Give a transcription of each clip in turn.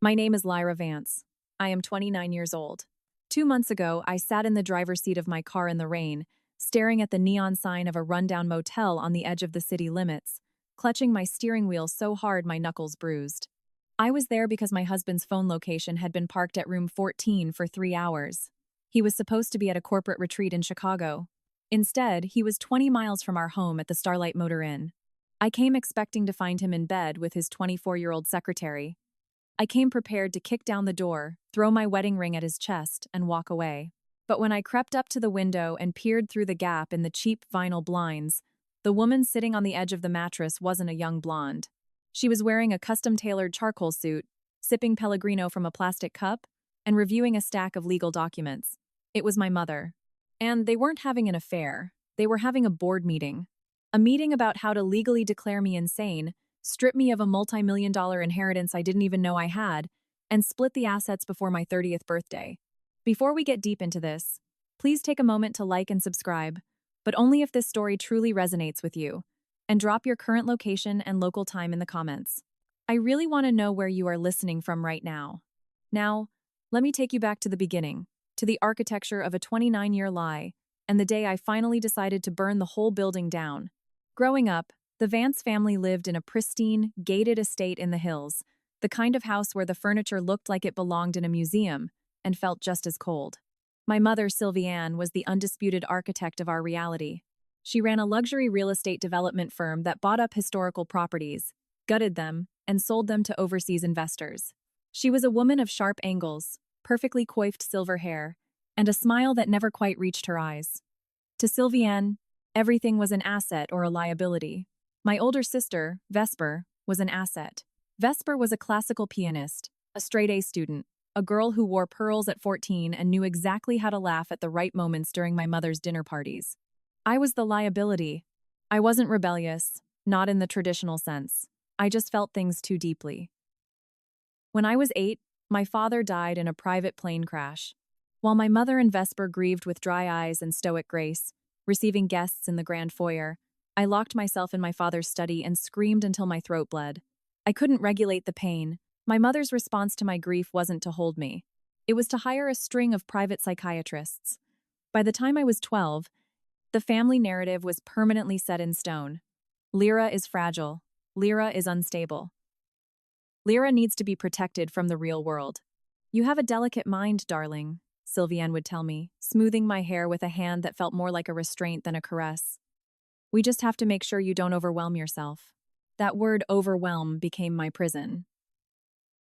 My name is Lyra Vance. I am 29 years old. 2 months ago, I sat in the driver's seat of my car in the rain, staring at the neon sign of a rundown motel on the edge of the city limits, clutching my steering wheel so hard my knuckles bruised. I was there because my husband's phone location had been parked at room 14 for 3 hours. He was supposed to be at a corporate retreat in Chicago. Instead, he was 20 miles from our home at the Starlight Motor Inn. I came expecting to find him in bed with his 24-year-old secretary. I came prepared to kick down the door, throw my wedding ring at his chest, and walk away. But when I crept up to the window and peered through the gap in the cheap vinyl blinds, the woman sitting on the edge of the mattress wasn't a young blonde. She was wearing a custom-tailored charcoal suit, sipping Pellegrino from a plastic cup, and reviewing a stack of legal documents. It was my mother. And they weren't having an affair. They were having a board meeting. A meeting about how to legally declare me insane, strip me of a multi-million-dollar inheritance I didn't even know I had, and split the assets before my 30th birthday. Before we get deep into this, please take a moment to like and subscribe, but only if this story truly resonates with you, and drop your current location and local time in the comments. I really want to know where you are listening from right now. Now, let me take you back to the beginning, to the architecture of a 29-year lie, and the day I finally decided to burn the whole building down. Growing up, the Vance family lived in a pristine, gated estate in the hills, the kind of house where the furniture looked like it belonged in a museum and felt just as cold. My mother, Sylvie Ann, was the undisputed architect of our reality. She ran a luxury real estate development firm that bought up historical properties, gutted them, and sold them to overseas investors. She was a woman of sharp angles, perfectly coiffed silver hair, and a smile that never quite reached her eyes. To Sylvie Ann, everything was an asset or a liability. My older sister, Vesper, was an asset. Vesper was a classical pianist, a straight-A student, a girl who wore pearls at 14 and knew exactly how to laugh at the right moments during my mother's dinner parties. I was the liability. I wasn't rebellious, not in the traditional sense. I just felt things too deeply. When I was 8, my father died in a private plane crash. While my mother and Vesper grieved with dry eyes and stoic grace, receiving guests in the grand foyer, I locked myself in my father's study and screamed until my throat bled. I couldn't regulate the pain. My mother's response to my grief wasn't to hold me. It was to hire a string of private psychiatrists. By the time I was 12, the family narrative was permanently set in stone. Lyra is fragile. Lyra is unstable. Lyra needs to be protected from the real world. You have a delicate mind, darling, Sylvie Ann would tell me, smoothing my hair with a hand that felt more like a restraint than a caress. We just have to make sure you don't overwhelm yourself. That word overwhelm became my prison.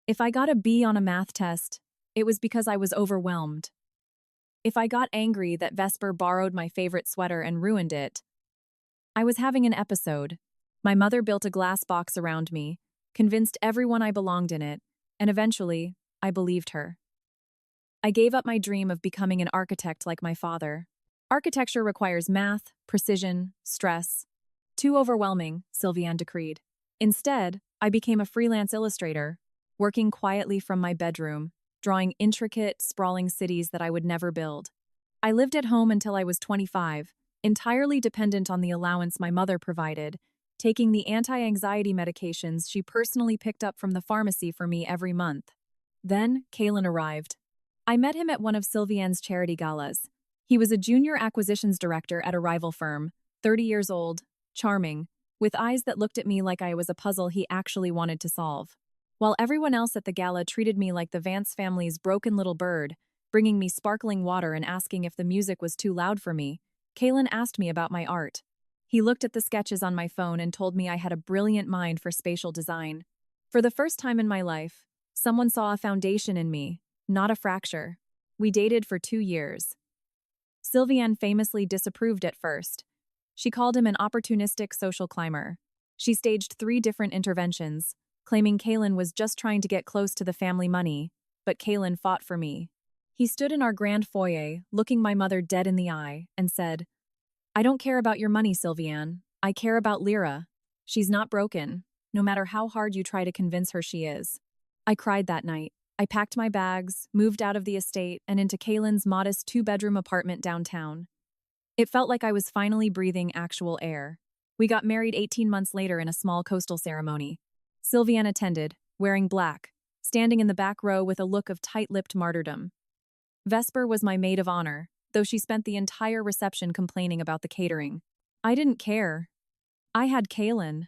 If I got a B on a math test, it was because I was overwhelmed. If I got angry that Vesper borrowed my favorite sweater and ruined it, I was having an episode. My mother built a glass box around me, convinced everyone I belonged in it, and eventually, I believed her. I gave up my dream of becoming an architect like my father. Architecture requires math, precision, stress. Too overwhelming, Sylvie Ann decreed. Instead, I became a freelance illustrator, working quietly from my bedroom, drawing intricate, sprawling cities that I would never build. I lived at home until I was 25, entirely dependent on the allowance my mother provided, taking the anti-anxiety medications she personally picked up from the pharmacy for me every month. Then, Kalen arrived. I met him at one of Sylvie Ann's charity galas. He was a junior acquisitions director at a rival firm, 30 years old, charming, with eyes that looked at me like I was a puzzle he actually wanted to solve. While everyone else at the gala treated me like the Vance family's broken little bird, bringing me sparkling water and asking if the music was too loud for me, Kalen asked me about my art. He looked at the sketches on my phone and told me I had a brilliant mind for spatial design. For the first time in my life, someone saw a foundation in me, not a fracture. We dated for 2 years. Sylvie Ann famously disapproved at first. She called him an opportunistic social climber. She staged 3 different interventions, claiming Kalen was just trying to get close to the family money, but Kalen fought for me. He stood in our grand foyer, looking my mother dead in the eye, and said, "I don't care about your money, Sylvie Ann. I care about Lyra. She's not broken, no matter how hard you try to convince her she is." I cried that night. I packed my bags, moved out of the estate, and into Kalen's modest 2-bedroom apartment downtown. It felt like I was finally breathing actual air. We got married 18 months later in a small coastal ceremony. Sylvie Ann attended, wearing black, standing in the back row with a look of tight-lipped martyrdom. Vesper was my maid of honor, though she spent the entire reception complaining about the catering. I didn't care. I had Kalen.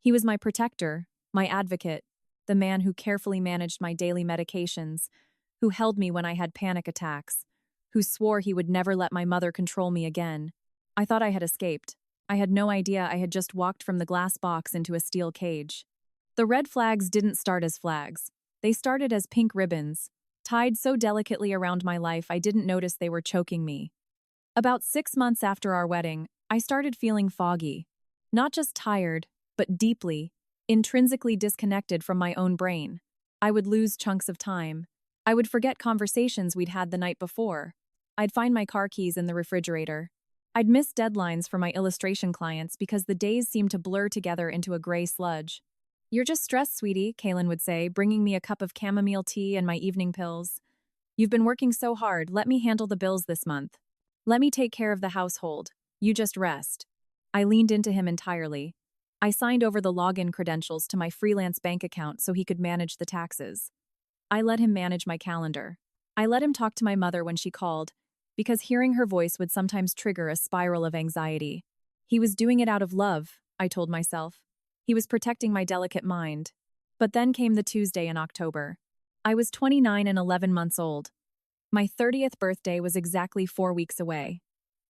He was my protector, my advocate, the man who carefully managed my daily medications, who held me when I had panic attacks, who swore he would never let my mother control me again. I thought I had escaped. I had no idea I had just walked from the glass box into a steel cage. The red flags didn't start as flags. They started as pink ribbons, tied so delicately around my life I didn't notice they were choking me. About 6 months after our wedding, I started feeling foggy. Not just tired, but deeply, intrinsically disconnected from my own brain. I would lose chunks of time. I would forget conversations we'd had the night before. I'd find my car keys in the refrigerator. I'd miss deadlines for my illustration clients because the days seemed to blur together into a gray sludge. "You're just stressed, sweetie," Kaylin would say, bringing me a cup of chamomile tea and my evening pills. "You've been working so hard, let me handle the bills this month. Let me take care of the household. You just rest." I leaned into him entirely. I signed over the login credentials to my freelance bank account so he could manage the taxes. I let him manage my calendar. I let him talk to my mother when she called, because hearing her voice would sometimes trigger a spiral of anxiety. He was doing it out of love, I told myself. He was protecting my delicate mind. But then came the Tuesday in October. I was 29 and 11 months old. My 30th birthday was exactly 4 weeks away.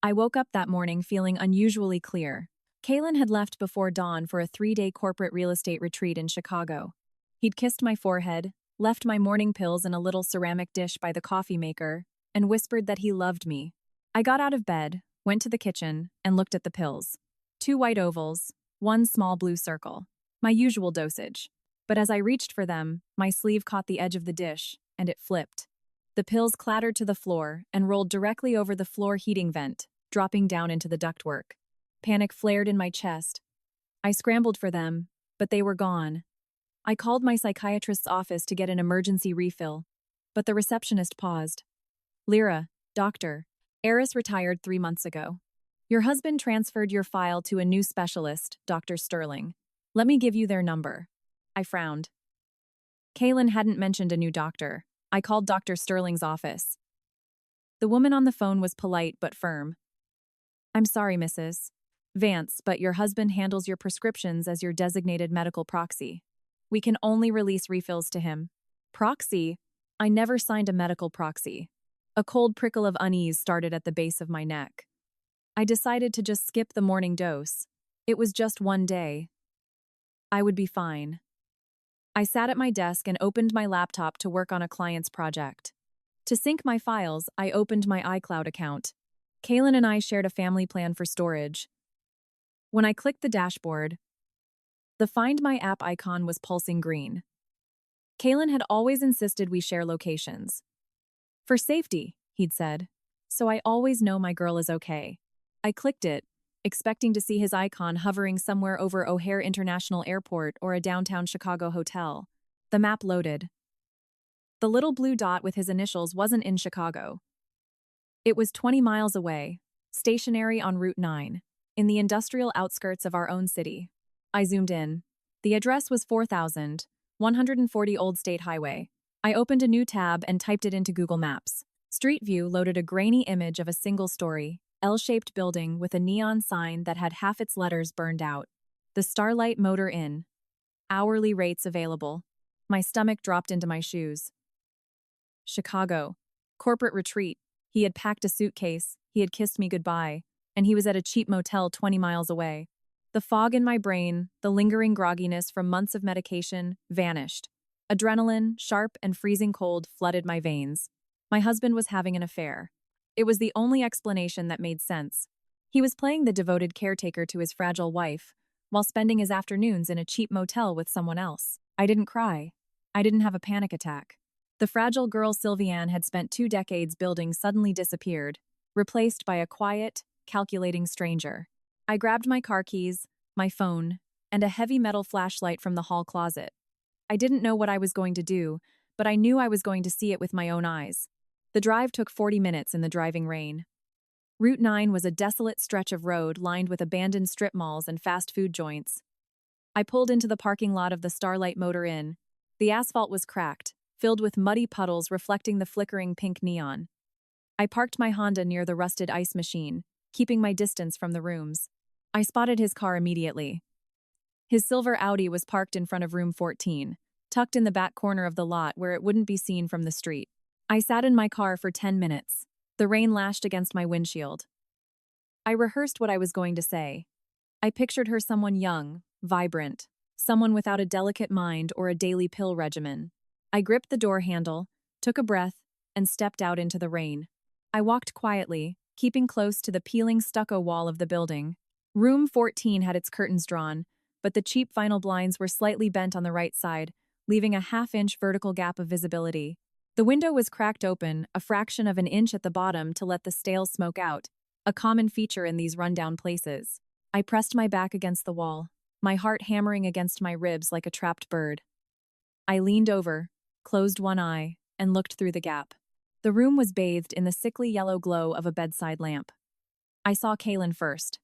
I woke up that morning feeling unusually clear. Kalen had left before dawn for a 3-day corporate real estate retreat in Chicago. He'd kissed my forehead, left my morning pills in a little ceramic dish by the coffee maker, and whispered that he loved me. I got out of bed, went to the kitchen, and looked at the pills. 2 white ovals, 1 small blue circle. My usual dosage. But as I reached for them, my sleeve caught the edge of the dish, and it flipped. The pills clattered to the floor and rolled directly over the floor heating vent, dropping down into the ductwork. Panic flared in my chest. I scrambled for them, but they were gone. I called my psychiatrist's office to get an emergency refill, but the receptionist paused. "Lyra, doctor. Eris retired 3 months ago. Your husband transferred your file to a new specialist, Dr. Sterling. Let me give you their number." I frowned. Kalen hadn't mentioned a new doctor. I called Dr. Sterling's office. The woman on the phone was polite but firm. "I'm sorry, Mrs. Vance, but your husband handles your prescriptions as your designated medical proxy. We can only release refills to him." Proxy? I never signed a medical proxy. A cold prickle of unease started at the base of my neck. I decided to just skip the morning dose. It was just 1 day. I would be fine. I sat at my desk and opened my laptop to work on a client's project. To sync my files, I opened my iCloud account. Kalen and I shared a family plan for storage. When I clicked the dashboard, the Find My app icon was pulsing green. Kalen had always insisted we share locations. "For safety," he'd said, "so I always know my girl is okay." I clicked it, expecting to see his icon hovering somewhere over O'Hare International Airport or a downtown Chicago hotel. The map loaded. The little blue dot with his initials wasn't in Chicago. It was 20 miles away, stationary on Route 9, in the industrial outskirts of our own city. I zoomed in. The address was 4140 Old State Highway. I opened a new tab and typed it into Google Maps. Street View loaded a grainy image of a single-story, L-shaped building with a neon sign that had half its letters burned out. The Starlight Motor Inn. Hourly rates available. My stomach dropped into my shoes. Chicago. Corporate retreat. He had packed a suitcase, he had kissed me goodbye, and he was at a cheap motel 20 miles away. The fog in my brain, the lingering grogginess from months of medication, vanished. Adrenaline, sharp and freezing cold, flooded my veins. My husband was having an affair. It was the only explanation that made sense. He was playing the devoted caretaker to his fragile wife, while spending his afternoons in a cheap motel with someone else. I didn't cry. I didn't have a panic attack. The fragile girl Sylviane had spent 2 decades building suddenly disappeared, replaced by a quiet, calculating stranger. I grabbed my car keys, my phone, and a heavy metal flashlight from the hall closet. I didn't know what I was going to do, but I knew I was going to see it with my own eyes. The drive took 40 minutes in the driving rain. Route 9 was a desolate stretch of road lined with abandoned strip malls and fast food joints. I pulled into the parking lot of the Starlight Motor Inn. The asphalt was cracked, filled with muddy puddles reflecting the flickering pink neon. I parked my Honda near the rusted ice machine, keeping my distance from the rooms. I spotted his car immediately. His silver Audi was parked in front of room 14, tucked in the back corner of the lot where it wouldn't be seen from the street. I sat in my car for 10 minutes. The rain lashed against my windshield. I rehearsed what I was going to say. I pictured her someone young, vibrant, someone without a delicate mind or a daily pill regimen. I gripped the door handle, took a breath, and stepped out into the rain. I walked quietly, keeping close to the peeling stucco wall of the building. Room 14 had its curtains drawn, but the cheap vinyl blinds were slightly bent on the right side, leaving a half-inch vertical gap of visibility. The window was cracked open, a fraction of an inch at the bottom to let the stale smoke out, a common feature in these rundown places. I pressed my back against the wall, my heart hammering against my ribs like a trapped bird. I leaned over, closed one eye, and looked through the gap. The room was bathed in the sickly yellow glow of a bedside lamp. I saw Kalen first.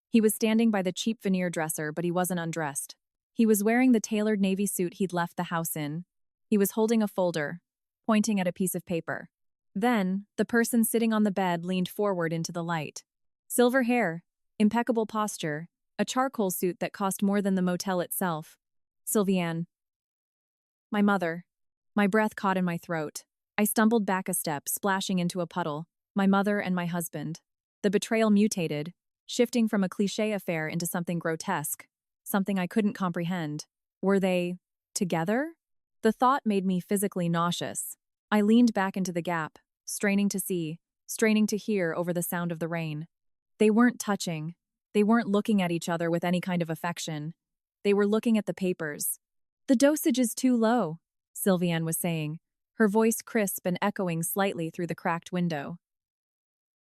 He was standing by the cheap veneer dresser, but he wasn't undressed. He was wearing the tailored navy suit he'd left the house in. He was holding a folder, pointing at a piece of paper. Then, the person sitting on the bed leaned forward into the light. Silver hair, impeccable posture, a charcoal suit that cost more than the motel itself. Sylviane. My mother. My breath caught in my throat. I stumbled back a step, splashing into a puddle. My mother and my husband. The betrayal mutated, shifting from a cliché affair into something grotesque, something I couldn't comprehend. Were they together? The thought made me physically nauseous. I leaned back into the gap, straining to see, straining to hear over the sound of the rain. They weren't touching. They weren't looking at each other with any kind of affection. They were looking at the papers. The dosage is too low, Sylviane was saying, her voice crisp and echoing slightly through the cracked window.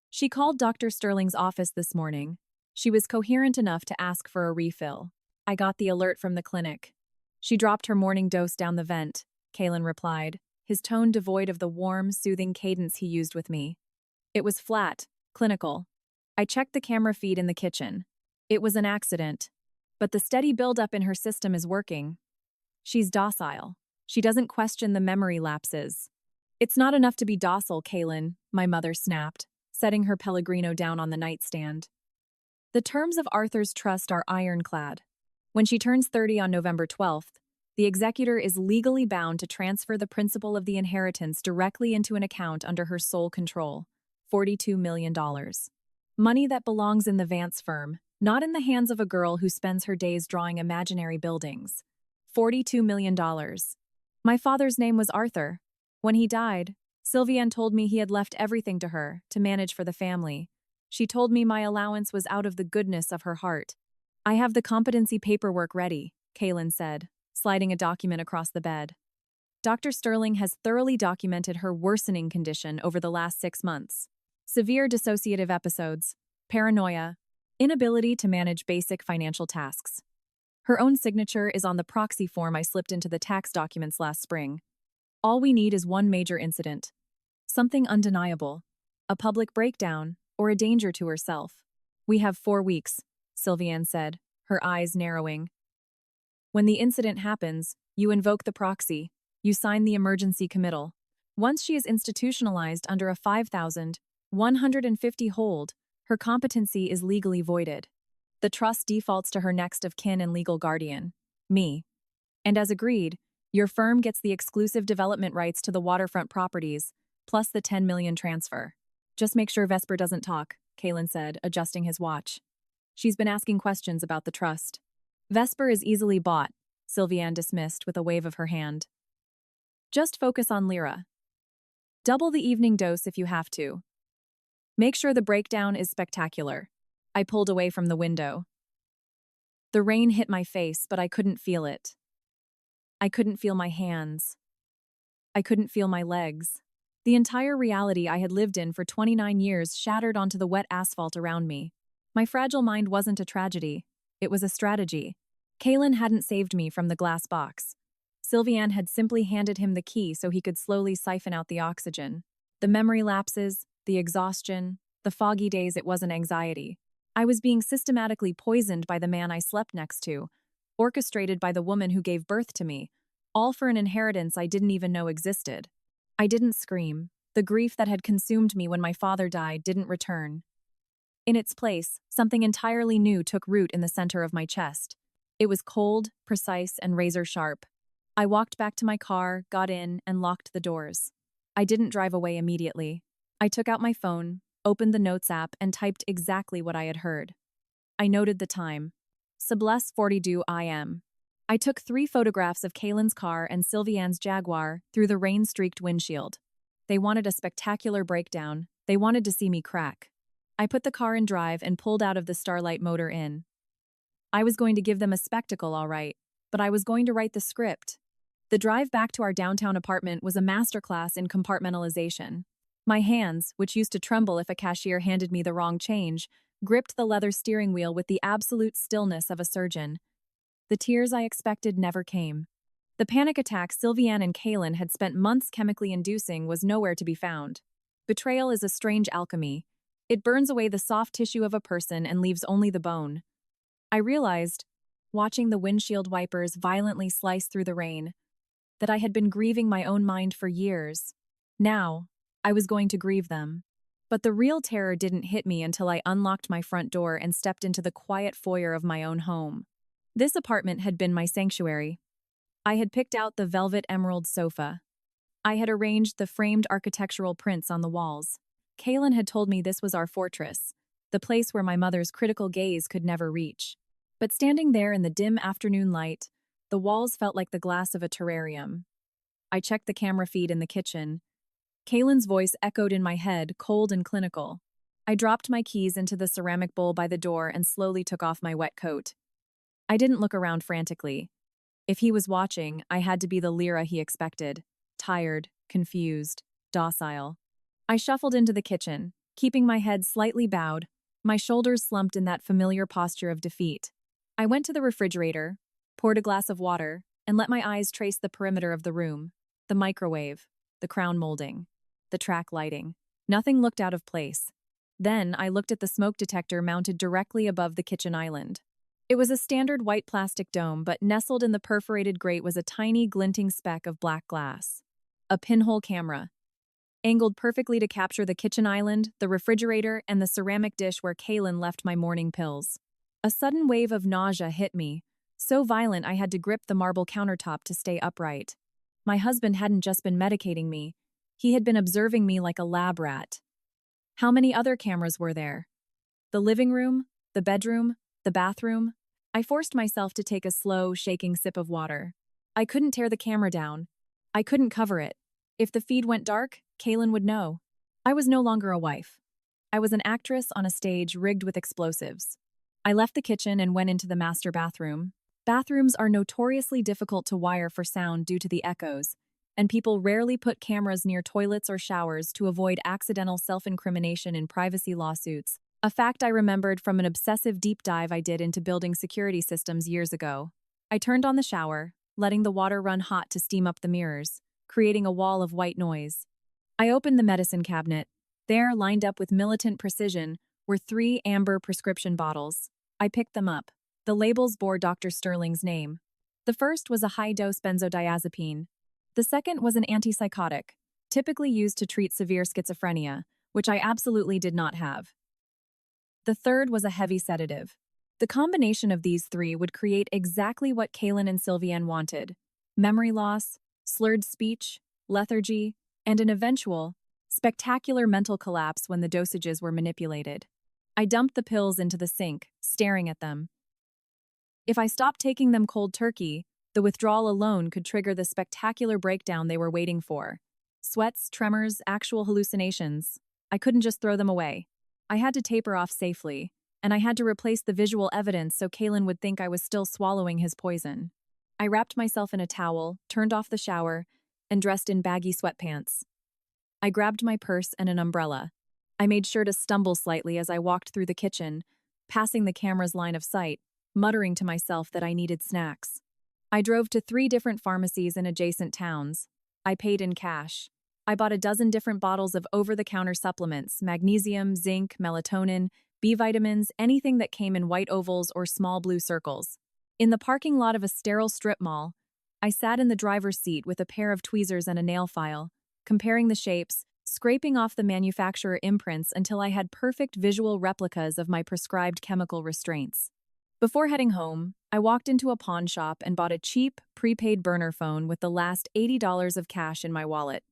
She called Dr. Sterling's office this morning. She was coherent enough to ask for a refill. I got the alert from the clinic. She dropped her morning dose down the vent, Kalen replied, his tone devoid of the warm, soothing cadence he used with me. It was flat, clinical. I checked the camera feed in the kitchen. It was an accident. But the steady buildup in her system is working. She's docile. She doesn't question the memory lapses. It's not enough to be docile, Kalen, my mother snapped, setting her Pellegrino down on the nightstand. The terms of Arthur's trust are ironclad. When she turns 30 on November 12th, the executor is legally bound to transfer the principal of the inheritance directly into an account under her sole control, $42 million. Money that belongs in the Vance firm, not in the hands of a girl who spends her days drawing imaginary buildings. $42 million. My father's name was Arthur. When he died, Sylviane told me he had left everything to her, to manage for the family. She told me my allowance was out of the goodness of her heart. I have the competency paperwork ready, Kalen said, sliding a document across the bed. Dr. Sterling has thoroughly documented her worsening condition over the last 6 months. Severe dissociative episodes, paranoia, inability to manage basic financial tasks. Her own signature is on the proxy form I slipped into the tax documents last spring. All we need is one major incident. Something undeniable. A public breakdown, or a danger to herself. We have 4 weeks, Sylviane said, her eyes narrowing. When the incident happens, you invoke the proxy. You sign the emergency committal. Once she is institutionalized under a 5,150 hold, her competency is legally voided. The trust defaults to her next of kin and legal guardian, me. And as agreed, your firm gets the exclusive development rights to the waterfront properties, plus the $10 million transfer. Just make sure Vesper doesn't talk, Kalen said, adjusting his watch. She's been asking questions about the trust. Vesper is easily bought, Sylviane dismissed with a wave of her hand. Just focus on Lyra. Double the evening dose if you have to. Make sure the breakdown is spectacular. I pulled away from the window. The rain hit my face, but I couldn't feel it. I couldn't feel my hands. I couldn't feel my legs. The entire reality I had lived in for 29 years shattered onto the wet asphalt around me. My fragile mind wasn't a tragedy. It was a strategy. Kalen hadn't saved me from the glass box. Sylviane had simply handed him the key so he could slowly siphon out the oxygen. The memory lapses, the exhaustion, the foggy days, it wasn't anxiety. I was being systematically poisoned by the man I slept next to, orchestrated by the woman who gave birth to me, all for an inheritance I didn't even know existed. I didn't scream. The grief that had consumed me when my father died didn't return. In its place, something entirely new took root in the center of my chest. It was cold, precise, and razor-sharp. I walked back to my car, got in, and locked the doors. I didn't drive away immediately. I took out my phone, opened the Notes app, and typed exactly what I had heard. I noted the time. 7:42 am. I took 3 photographs of Kaylin's car and Sylviane's Jaguar through the rain-streaked windshield. They wanted a spectacular breakdown. They wanted to see me crack. I put the car in drive and pulled out of the Starlight Motor Inn. I was going to give them a spectacle, all right, but I was going to write the script. The drive back to our downtown apartment was a masterclass in compartmentalization. My hands, which used to tremble if a cashier handed me the wrong change, gripped the leather steering wheel with the absolute stillness of a surgeon. The tears I expected never came. The panic attack Sylviane and Kaylin had spent months chemically inducing was nowhere to be found. Betrayal is a strange alchemy. It burns away the soft tissue of a person and leaves only the bone. I realized, watching the windshield wipers violently slice through the rain, that I had been grieving my own mind for years. Now, I was going to grieve them. But the real terror didn't hit me until I unlocked my front door and stepped into the quiet foyer of my own home. This apartment had been my sanctuary. I had picked out the velvet emerald sofa. I had arranged the framed architectural prints on the walls. Kaylin had told me this was our fortress, the place where my mother's critical gaze could never reach. But standing there in the dim afternoon light, the walls felt like the glass of a terrarium. I checked the camera feed in the kitchen. Kaylin's voice echoed in my head, cold and clinical. I dropped my keys into the ceramic bowl by the door and slowly took off my wet coat. I didn't look around frantically. If he was watching, I had to be the Lyra he expected. Tired, confused, docile. I shuffled into the kitchen, keeping my head slightly bowed, my shoulders slumped in that familiar posture of defeat. I went to the refrigerator, poured a glass of water, and let my eyes trace the perimeter of the room. The microwave, the crown molding, the track lighting. Nothing looked out of place. Then I looked at the smoke detector mounted directly above the kitchen island. It was a standard white plastic dome, but nestled in the perforated grate was a tiny, glinting speck of black glass. A pinhole camera, angled perfectly to capture the kitchen island, the refrigerator, and the ceramic dish where Kaylin left my morning pills. A sudden wave of nausea hit me, so violent I had to grip the marble countertop to stay upright. My husband hadn't just been medicating me. He had been observing me like a lab rat. How many other cameras were there? The living room, the bedroom, the bathroom. I forced myself to take a slow, shaking sip of water. I couldn't tear the camera down. I couldn't cover it. If the feed went dark, Kaylin would know. I was no longer a wife. I was an actress on a stage rigged with explosives. I left the kitchen and went into the master bathroom. Bathrooms are notoriously difficult to wire for sound due to the echoes, and people rarely put cameras near toilets or showers to avoid accidental self-incrimination in privacy lawsuits, a fact I remembered from an obsessive deep dive I did into building security systems years ago. I turned on the shower, letting the water run hot to steam up the mirrors, creating a wall of white noise. I opened the medicine cabinet. There, lined up with militant precision, were 3 amber prescription bottles. I picked them up. The labels bore Dr. Sterling's name. The first was a high-dose benzodiazepine. The second was an antipsychotic, typically used to treat severe schizophrenia, which I absolutely did not have. The third was a heavy sedative. The combination of these 3 would create exactly what Kaylin and Sylviane wanted: memory loss, slurred speech, lethargy, and an eventual, spectacular mental collapse when the dosages were manipulated. I dumped the pills into the sink, staring at them. If I stopped taking them cold turkey, the withdrawal alone could trigger the spectacular breakdown they were waiting for. Sweats, tremors, actual hallucinations. I couldn't just throw them away. I had to taper off safely, and I had to replace the visual evidence so Kaylin would think I was still swallowing his poison. I wrapped myself in a towel, turned off the shower, and dressed in baggy sweatpants. I grabbed my purse and an umbrella. I made sure to stumble slightly as I walked through the kitchen, passing the camera's line of sight, muttering to myself that I needed snacks. I drove to 3 different pharmacies in adjacent towns. I paid in cash. I bought a dozen different bottles of over-the-counter supplements: magnesium, zinc, melatonin, B vitamins, anything that came in white ovals or small blue circles. In the parking lot of a sterile strip mall, I sat in the driver's seat with a pair of tweezers and a nail file, comparing the shapes, scraping off the manufacturer imprints until I had perfect visual replicas of my prescribed chemical restraints. Before heading home, I walked into a pawn shop and bought a cheap, prepaid burner phone with the last $80 of cash in my wallet.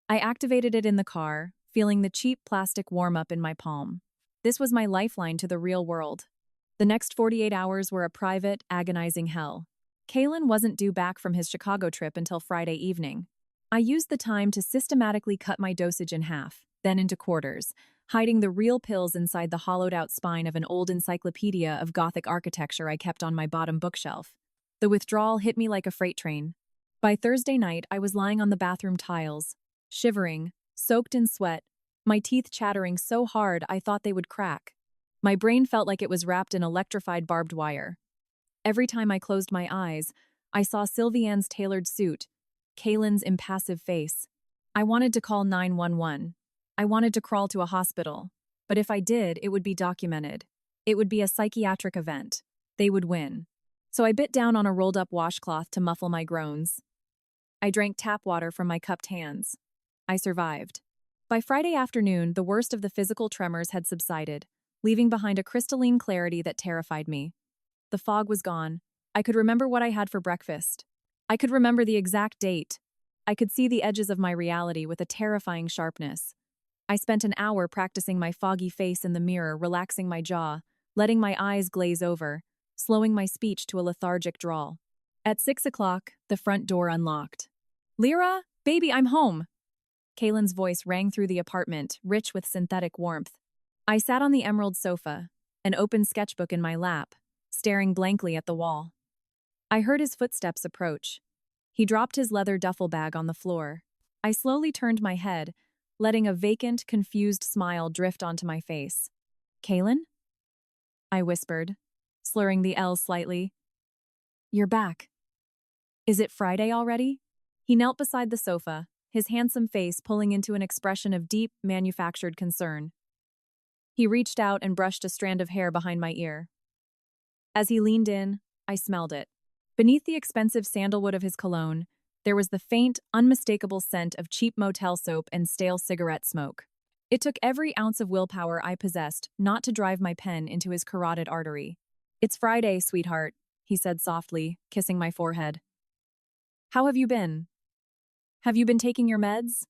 I activated it in the car, feeling the cheap plastic warm-up in my palm. This was my lifeline to the real world. The next 48 hours were a private, agonizing hell. Kalen wasn't due back from his Chicago trip until Friday evening. I used the time to systematically cut my dosage in half, then into quarters, hiding the real pills inside the hollowed-out spine of an old encyclopedia of Gothic architecture I kept on my bottom bookshelf. The withdrawal hit me like a freight train. By Thursday night, I was lying on the bathroom tiles, shivering, soaked in sweat, my teeth chattering so hard I thought they would crack. My brain felt like it was wrapped in electrified barbed wire. Every time I closed my eyes, I saw Sylvianne's tailored suit, Kalen's impassive face. I wanted to call 911. I wanted to crawl to a hospital. But if I did, it would be documented. It would be a psychiatric event. They would win. So I bit down on a rolled-up washcloth to muffle my groans. I drank tap water from my cupped hands. I survived. By Friday afternoon, the worst of the physical tremors had subsided, leaving behind a crystalline clarity that terrified me. The fog was gone. I could remember what I had for breakfast. I could remember the exact date. I could see the edges of my reality with a terrifying sharpness. I spent an hour practicing my foggy face in the mirror, relaxing my jaw, letting my eyes glaze over, slowing my speech to a lethargic drawl. At 6 o'clock, the front door unlocked. "Lyra, baby, I'm home." Kalen's voice rang through the apartment, rich with synthetic warmth. I sat on the emerald sofa, an open sketchbook in my lap, staring blankly at the wall. I heard his footsteps approach. He dropped his leather duffel bag on the floor. I slowly turned my head, letting a vacant, confused smile drift onto my face. "Kalen?" I whispered, slurring the L slightly. "You're back. Is it Friday already?" He knelt beside the sofa, his handsome face pulling into an expression of deep, manufactured concern. He reached out and brushed a strand of hair behind my ear. As he leaned in, I smelled it. Beneath the expensive sandalwood of his cologne, there was the faint, unmistakable scent of cheap motel soap and stale cigarette smoke. It took every ounce of willpower I possessed not to drive my pen into his carotid artery. "It's Friday, sweetheart," he said softly, kissing my forehead. "How have you been? Have you been taking your meds?"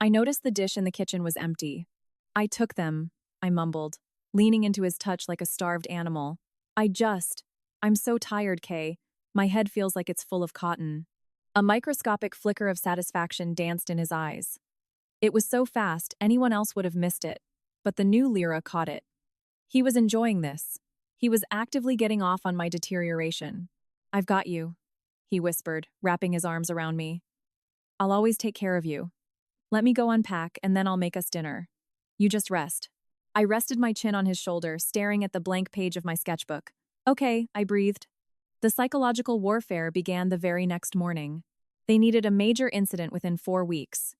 I noticed the dish in the kitchen was empty. "I took them," I mumbled, leaning into his touch like a starved animal. I'm so tired, Kay. My head feels like it's full of cotton." A microscopic flicker of satisfaction danced in his eyes. It was so fast, anyone else would have missed it, but the new Lyra caught it. He was enjoying this. He was actively getting off on my deterioration. "I've got you," he whispered, wrapping his arms around me. "I'll always take care of you. Let me go unpack, and then I'll make us dinner. You just rest." I rested my chin on his shoulder, staring at the blank page of my sketchbook. "Okay," I breathed. The psychological warfare began the very next morning. They needed a major incident within 4 weeks.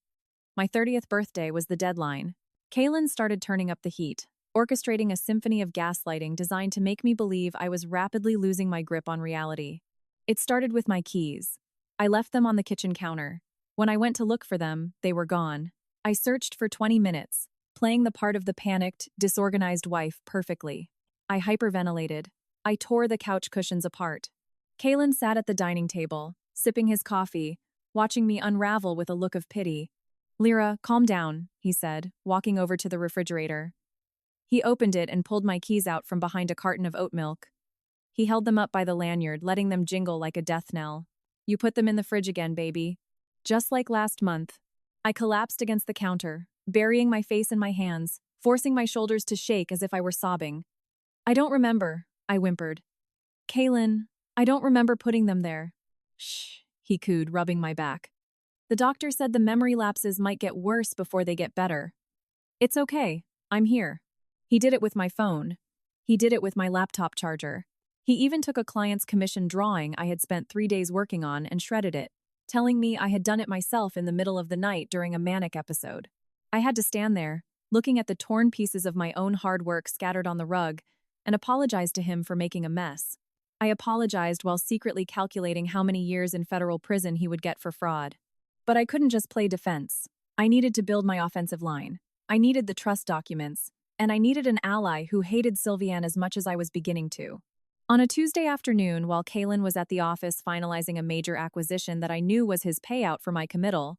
My 30th birthday was the deadline. Kalen started turning up the heat, orchestrating a symphony of gaslighting designed to make me believe I was rapidly losing my grip on reality. It started with my keys. I left them on the kitchen counter. When I went to look for them, they were gone. I searched for 20 minutes, playing the part of the panicked, disorganized wife perfectly. I hyperventilated. I tore the couch cushions apart. Kalen sat at the dining table, sipping his coffee, watching me unravel with a look of pity. "Lyra, calm down," he said, walking over to the refrigerator. He opened it and pulled my keys out from behind a carton of oat milk. He held them up by the lanyard, letting them jingle like a death knell. "You put them in the fridge again, baby." Just like last month. I collapsed against the counter, burying my face in my hands, forcing my shoulders to shake as if I were sobbing. "I don't remember," I whimpered. "Kalen, I don't remember putting them there." "Shh," he cooed, rubbing my back. "The doctor said the memory lapses might get worse before they get better." "It's okay. I'm here." He did it with my phone. He did it with my laptop charger. He even took a client's commission drawing I had spent 3 days working on and shredded it, telling me I had done it myself in the middle of the night during a manic episode. I had to stand there, looking at the torn pieces of my own hard work scattered on the rug, and apologize to him for making a mess. I apologized while secretly calculating how many years in federal prison he would get for fraud. But I couldn't just play defense. I needed to build my offensive line. I needed the trust documents, and I needed an ally who hated Sylviane as much as I was beginning to. On a Tuesday afternoon, while Kalen was at the office finalizing a major acquisition that I knew was his payout for my committal,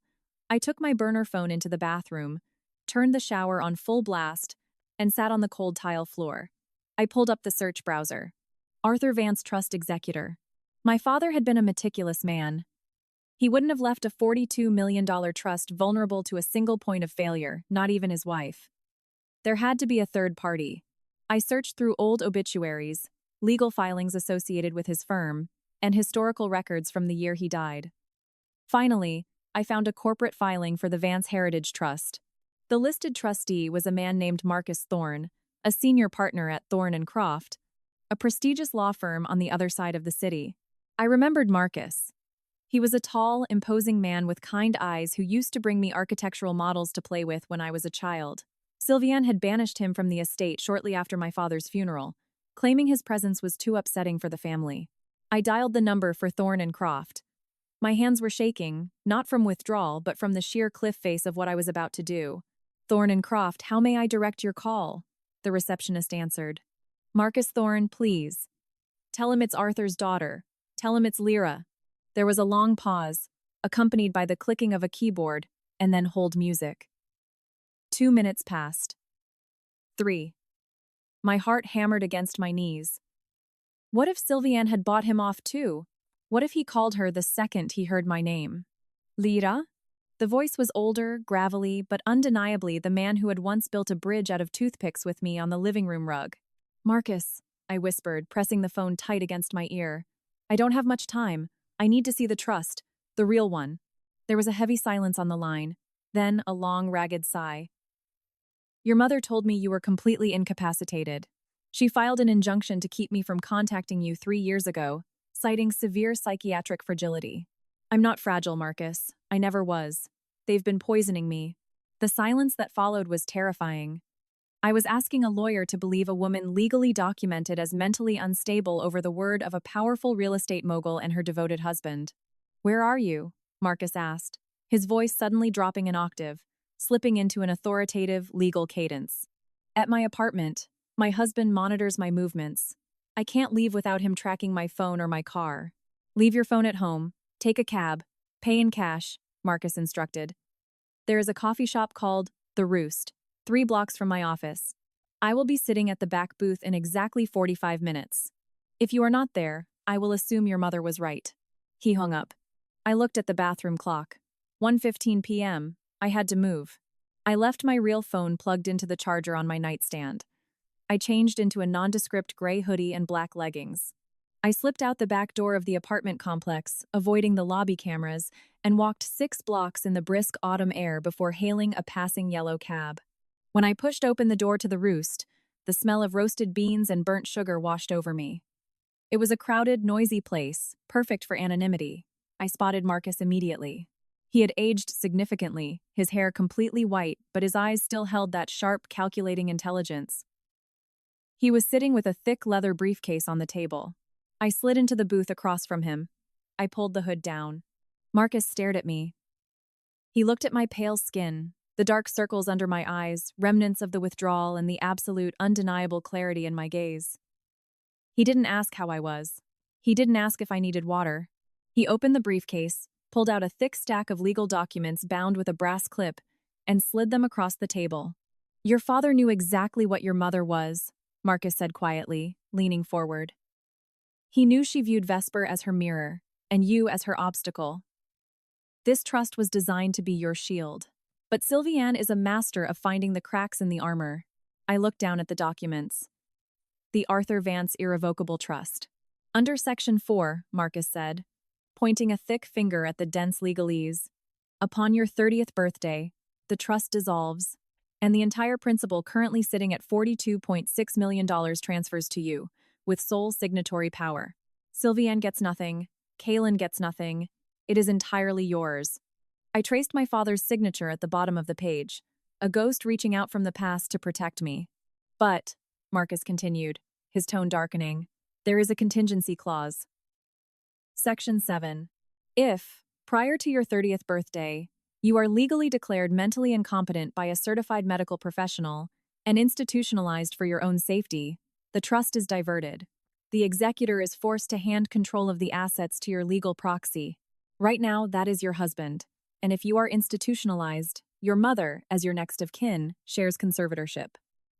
I took my burner phone into the bathroom, turned the shower on full blast, and sat on the cold tile floor. I pulled up the search browser. Arthur Vance Trust Executor. My father had been a meticulous man. He wouldn't have left a $42 million trust vulnerable to a single point of failure, not even his wife. There had to be a third party. I searched through old obituaries, legal filings associated with his firm, and historical records from the year he died. Finally, I found a corporate filing for the Vance Heritage Trust. The listed trustee was a man named Marcus Thorne, a senior partner at Thorne & Croft, a prestigious law firm on the other side of the city. I remembered Marcus. He was a tall, imposing man with kind eyes who used to bring me architectural models to play with when I was a child. Sylviane had banished him from the estate shortly after my father's funeral, claiming his presence was too upsetting for the family. I dialed the number for Thorne & Croft. My hands were shaking, not from withdrawal but from the sheer cliff face of what I was about to do. Thorne & Croft, how may I direct your call? The receptionist answered. Marcus Thorne, please. Tell him it's Arthur's daughter. Tell him it's Lyra. There was a long pause, accompanied by the clicking of a keyboard, and then hold music. 2 minutes passed. 3. My heart hammered against my knees. What if Sylviane had bought him off too? What if he called her the second he heard my name? Lyra? The voice was older, gravelly, but undeniably the man who had once built a bridge out of toothpicks with me on the living room rug. Marcus, I whispered, pressing the phone tight against my ear. I don't have much time. I need to see the trust, the real one. There was a heavy silence on the line, then a long, ragged sigh. Your mother told me you were completely incapacitated. She filed an injunction to keep me from contacting you 3 years ago, citing severe psychiatric fragility. I'm not fragile, Marcus. I never was. They've been poisoning me. The silence that followed was terrifying. I was asking a lawyer to believe a woman legally documented as mentally unstable over the word of a powerful real estate mogul and her devoted husband. Where are you? Marcus asked, his voice suddenly dropping an octave, slipping into an authoritative, legal cadence. At my apartment. My husband monitors my movements. I can't leave without him tracking my phone or my car. Leave your phone at home. Take a cab. Pay in cash, Marcus instructed. There is a coffee shop called The Roost, 3 blocks from my office. I will be sitting at the back booth in exactly 45 minutes. If you are not there, I will assume your mother was right. He hung up. I looked at the bathroom clock. 1:15 p.m. I had to move. I left my real phone plugged into the charger on my nightstand. I changed into a nondescript gray hoodie and black leggings. I slipped out the back door of the apartment complex, avoiding the lobby cameras, and walked 6 blocks in the brisk autumn air before hailing a passing yellow cab. When I pushed open the door to the Roost, the smell of roasted beans and burnt sugar washed over me. It was a crowded, noisy place, perfect for anonymity. I spotted Marcus immediately. He had aged significantly, his hair completely white, but his eyes still held that sharp, calculating intelligence. He was sitting with a thick leather briefcase on the table. I slid into the booth across from him. I pulled the hood down. Marcus stared at me. He looked at my pale skin, the dark circles under my eyes, remnants of the withdrawal, and the absolute, undeniable clarity in my gaze. He didn't ask how I was. He didn't ask if I needed water. He opened the briefcase, pulled out a thick stack of legal documents bound with a brass clip, and slid them across the table. Your father knew exactly what your mother was, Marcus said quietly, leaning forward. He knew she viewed Vesper as her mirror, and you as her obstacle. This trust was designed to be your shield. But Sylviane is a master of finding the cracks in the armor. I looked down at the documents. The Arthur Vance Irrevocable Trust. Under Section 4, Marcus said, pointing a thick finger at the dense legalese. Upon your 30th birthday, the trust dissolves, and the entire principal currently sitting at $42.6 million transfers to you, with sole signatory power. Sylviane gets nothing, Kalen gets nothing. It is entirely yours. I traced my father's signature at the bottom of the page, a ghost reaching out from the past to protect me. But, Marcus continued, his tone darkening, There is a contingency clause. Section 7. If, prior to your 30th birthday, you are legally declared mentally incompetent by a certified medical professional and institutionalized for your own safety, the trust is diverted. The executor is forced to hand control of the assets to your legal proxy. Right now, that is your husband. And if you are institutionalized, your mother, as your next of kin, shares conservatorship.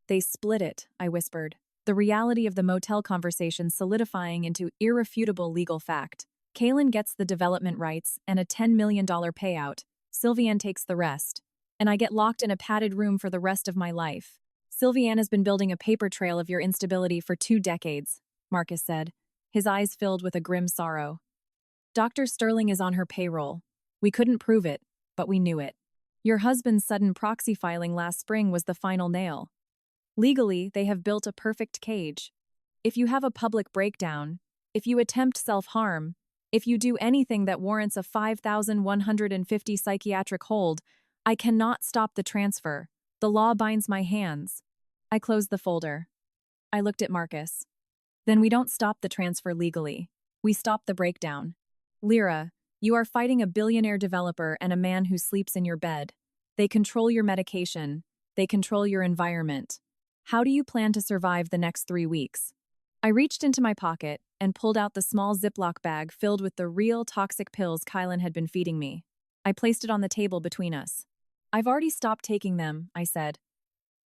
They split it, I whispered, the reality of the motel conversation solidifying into irrefutable legal fact. Kaylin gets the development rights and a $10 million payout. Sylviane takes the rest. And I get locked in a padded room for the rest of my life. Sylviane has been building a paper trail of your instability for 2 decades, Marcus said, his eyes filled with a grim sorrow. Dr. Sterling is on her payroll. We couldn't prove it, but we knew it. Your husband's sudden proxy filing last spring was the final nail. Legally, they have built a perfect cage. If you have a public breakdown, if you attempt self-harm, if you do anything that warrants a 5,150 psychiatric hold, I cannot stop the transfer. The law binds my hands. I closed the folder. I looked at Marcus. Then we don't stop the transfer legally. We stop the breakdown. Lyra, you are fighting a billionaire developer and a man who sleeps in your bed. They control your medication. They control your environment. How do you plan to survive the next 3 weeks? I reached into my pocket and pulled out the small Ziploc bag filled with the real toxic pills Kylan had been feeding me. I placed it on the table between us. I've already stopped taking them, I said.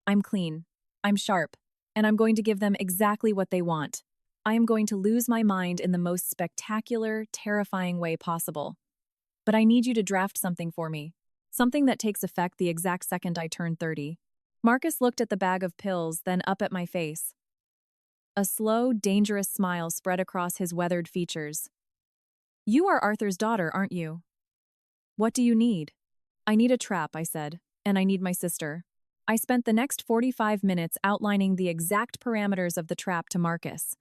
I'm clean. I'm sharp. And I'm going to give them exactly what they want. I am going to lose my mind in the most spectacular, terrifying way possible. But I need you to draft something for me. Something that takes effect the exact second I turn 30. Marcus looked at the bag of pills, then up at my face. A slow, dangerous smile spread across his weathered features. You are Arthur's daughter, aren't you? What do you need? I need a trap, I said, and I need my sister. I spent the next 45 minutes outlining the exact parameters of the trap to Marcus.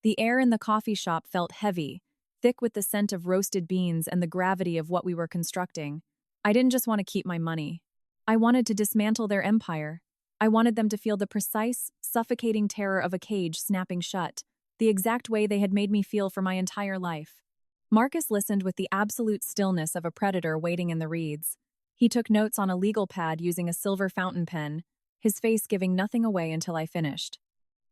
The air in the coffee shop felt heavy, thick with the scent of roasted beans and the gravity of what we were constructing. I didn't just want to keep my money. I wanted to dismantle their empire. I wanted them to feel the precise, suffocating terror of a cage snapping shut, the exact way they had made me feel for my entire life. Marcus listened with the absolute stillness of a predator waiting in the reeds. He took notes on a legal pad using a silver fountain pen, his face giving nothing away until I finished.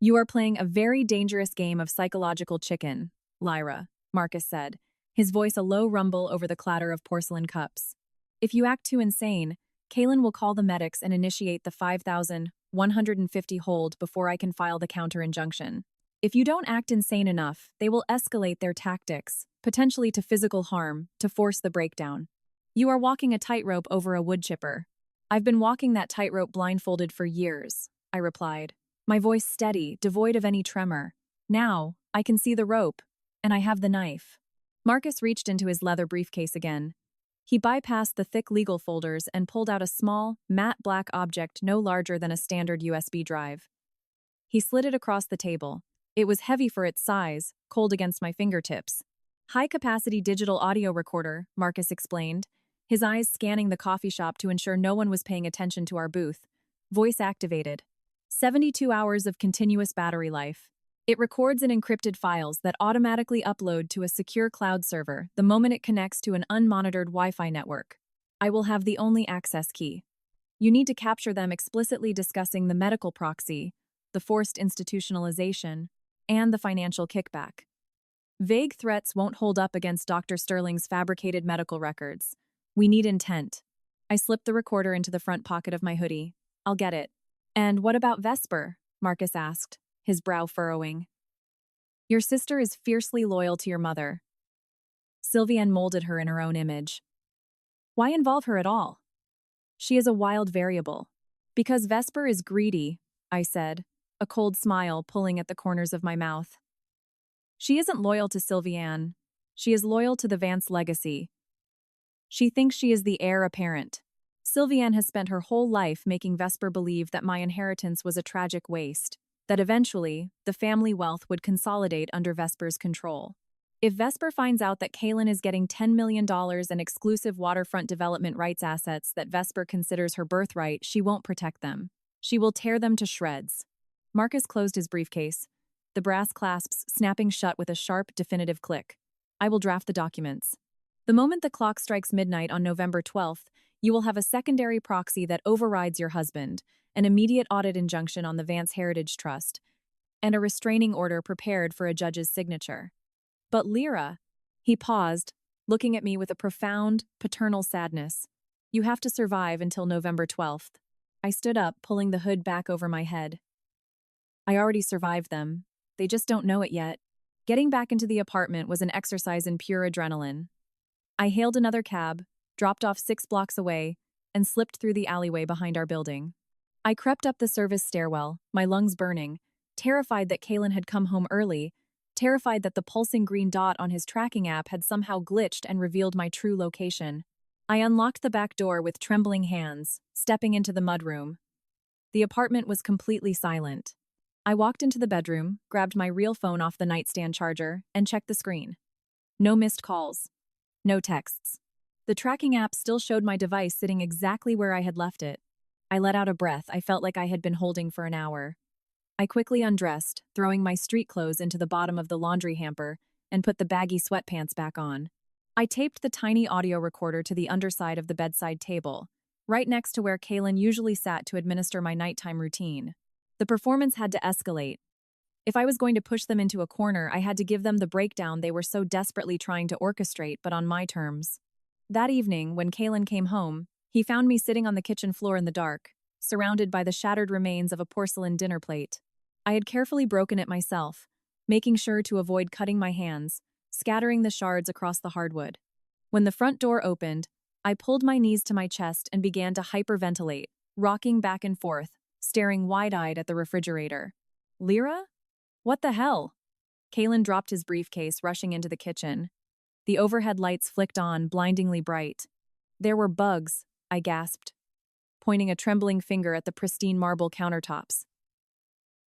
You are playing a very dangerous game of psychological chicken, Lyra, Marcus said, his voice a low rumble over the clatter of porcelain cups. If you act too insane, Kaylin will call the medics and initiate the 5,150 hold before I can file the counter-injunction. If you don't act insane enough, they will escalate their tactics, potentially to physical harm, to force the breakdown. You are walking a tightrope over a wood chipper. I've been walking that tightrope blindfolded for years, I replied, my voice steady, devoid of any tremor. Now, I can see the rope, and I have the knife. Marcus reached into his leather briefcase again. He bypassed the thick legal folders and pulled out a small, matte black object no larger than a standard USB drive. He slid it across the table. It was heavy for its size, cold against my fingertips. High-capacity digital audio recorder, Marcus explained, his eyes scanning the coffee shop to ensure no one was paying attention to our booth. Voice activated. 72 hours of continuous battery life. It records and encrypted files that automatically upload to a secure cloud server the moment it connects to an unmonitored Wi-Fi network. I will have the only access key. You need to capture them explicitly discussing the medical proxy, the forced institutionalization, and the financial kickback. Vague threats won't hold up against Dr. Sterling's fabricated medical records. We need intent. I slipped the recorder into the front pocket of my hoodie. I'll get it. And what about Vesper? Marcus asked, his brow furrowing. Your sister is fiercely loyal to your mother. Sylviane molded her in her own image. Why involve her at all? She is a wild variable. Because Vesper is greedy, I said, a cold smile pulling at the corners of my mouth. She isn't loyal to Sylviane. She is loyal to the Vance legacy. She thinks she is the heir apparent. Sylviane has spent her whole life making Vesper believe that my inheritance was a tragic waste, that eventually, the family wealth would consolidate under Vesper's control. If Vesper finds out that Kaylin is getting $10 million in exclusive waterfront development rights assets that Vesper considers her birthright, she won't protect them. She will tear them to shreds. Marcus closed his briefcase. the brass clasps snapping shut with a sharp, definitive click. I will draft the documents. The moment the clock strikes midnight on November 12th, you will have a secondary proxy that overrides your husband, an immediate audit injunction on the Vance Heritage Trust, and a restraining order prepared for a judge's signature. But Lyra, he paused, looking at me with a profound, paternal sadness. You have to survive until November 12th. I stood up, pulling the hood back over my head. I already survived them. They just don't know it yet. Getting back into the apartment was an exercise in pure adrenaline. I hailed another cab, dropped off 6 blocks away, and slipped through the alleyway behind our building. I crept up the service stairwell, my lungs burning, terrified that Kalen had come home early, terrified that the pulsing green dot on his tracking app had somehow glitched and revealed my true location. I unlocked the back door with trembling hands, stepping into the mudroom. The apartment was completely silent. I walked into the bedroom, grabbed my real phone off the nightstand charger, and checked the screen. No missed calls. No texts. The tracking app still showed my device sitting exactly where I had left it. I let out a breath I felt like I had been holding for an hour. I quickly undressed, throwing my street clothes into the bottom of the laundry hamper, and put the baggy sweatpants back on. I taped the tiny audio recorder to the underside of the bedside table, right next to where Kalen usually sat to administer my nighttime routine. The performance had to escalate. If I was going to push them into a corner, I had to give them the breakdown they were so desperately trying to orchestrate, but on my terms. That evening, when Kalen came home, he found me sitting on the kitchen floor in the dark, surrounded by the shattered remains of a porcelain dinner plate. I had carefully broken it myself, making sure to avoid cutting my hands, scattering the shards across the hardwood. When the front door opened, I pulled my knees to my chest and began to hyperventilate, rocking back and forth, staring wide-eyed at the refrigerator. Lyra? What the hell? Kalen dropped his briefcase, rushing into the kitchen. The overhead lights flicked on, blindingly bright. There were bugs, I gasped, pointing a trembling finger at the pristine marble countertops.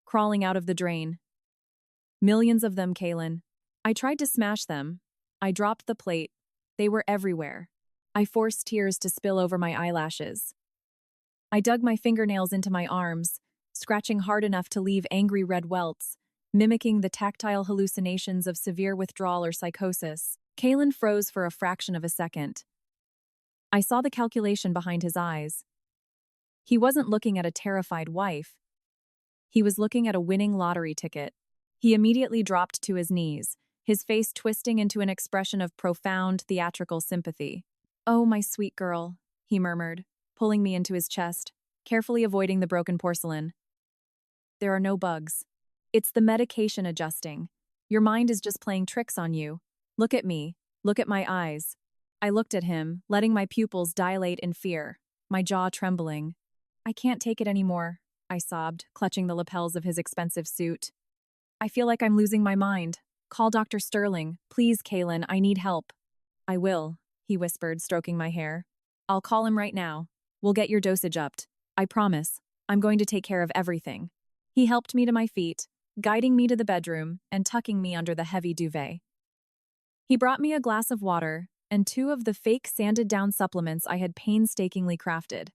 Crawling out of the drain. Millions of them, Kalen. I tried to smash them. I dropped the plate. They were everywhere. I forced tears to spill over my eyelashes. I dug my fingernails into my arms, scratching hard enough to leave angry red welts, mimicking the tactile hallucinations of severe withdrawal or psychosis. Kalen froze for a fraction of a second. I saw the calculation behind his eyes. He wasn't looking at a terrified wife. He was looking at a winning lottery ticket. He immediately dropped to his knees, his face twisting into an expression of profound theatrical sympathy. "Oh, my sweet girl," he murmured, pulling me into his chest, carefully avoiding the broken porcelain. "There are no bugs. It's the medication adjusting. Your mind is just playing tricks on you. Look at me. Look at my eyes." I looked at him, letting my pupils dilate in fear, my jaw trembling. "I can't take it anymore," I sobbed, clutching the lapels of his expensive suit. "I feel like I'm losing my mind. Call Dr. Sterling. Please, Kalen, I need help." "I will," he whispered, stroking my hair. "I'll call him right now. We'll get your dosage upped. I promise. I'm going to take care of everything." He helped me to my feet, guiding me to the bedroom and tucking me under the heavy duvet. He brought me a glass of water and 2 of the fake sanded-down supplements I had painstakingly crafted.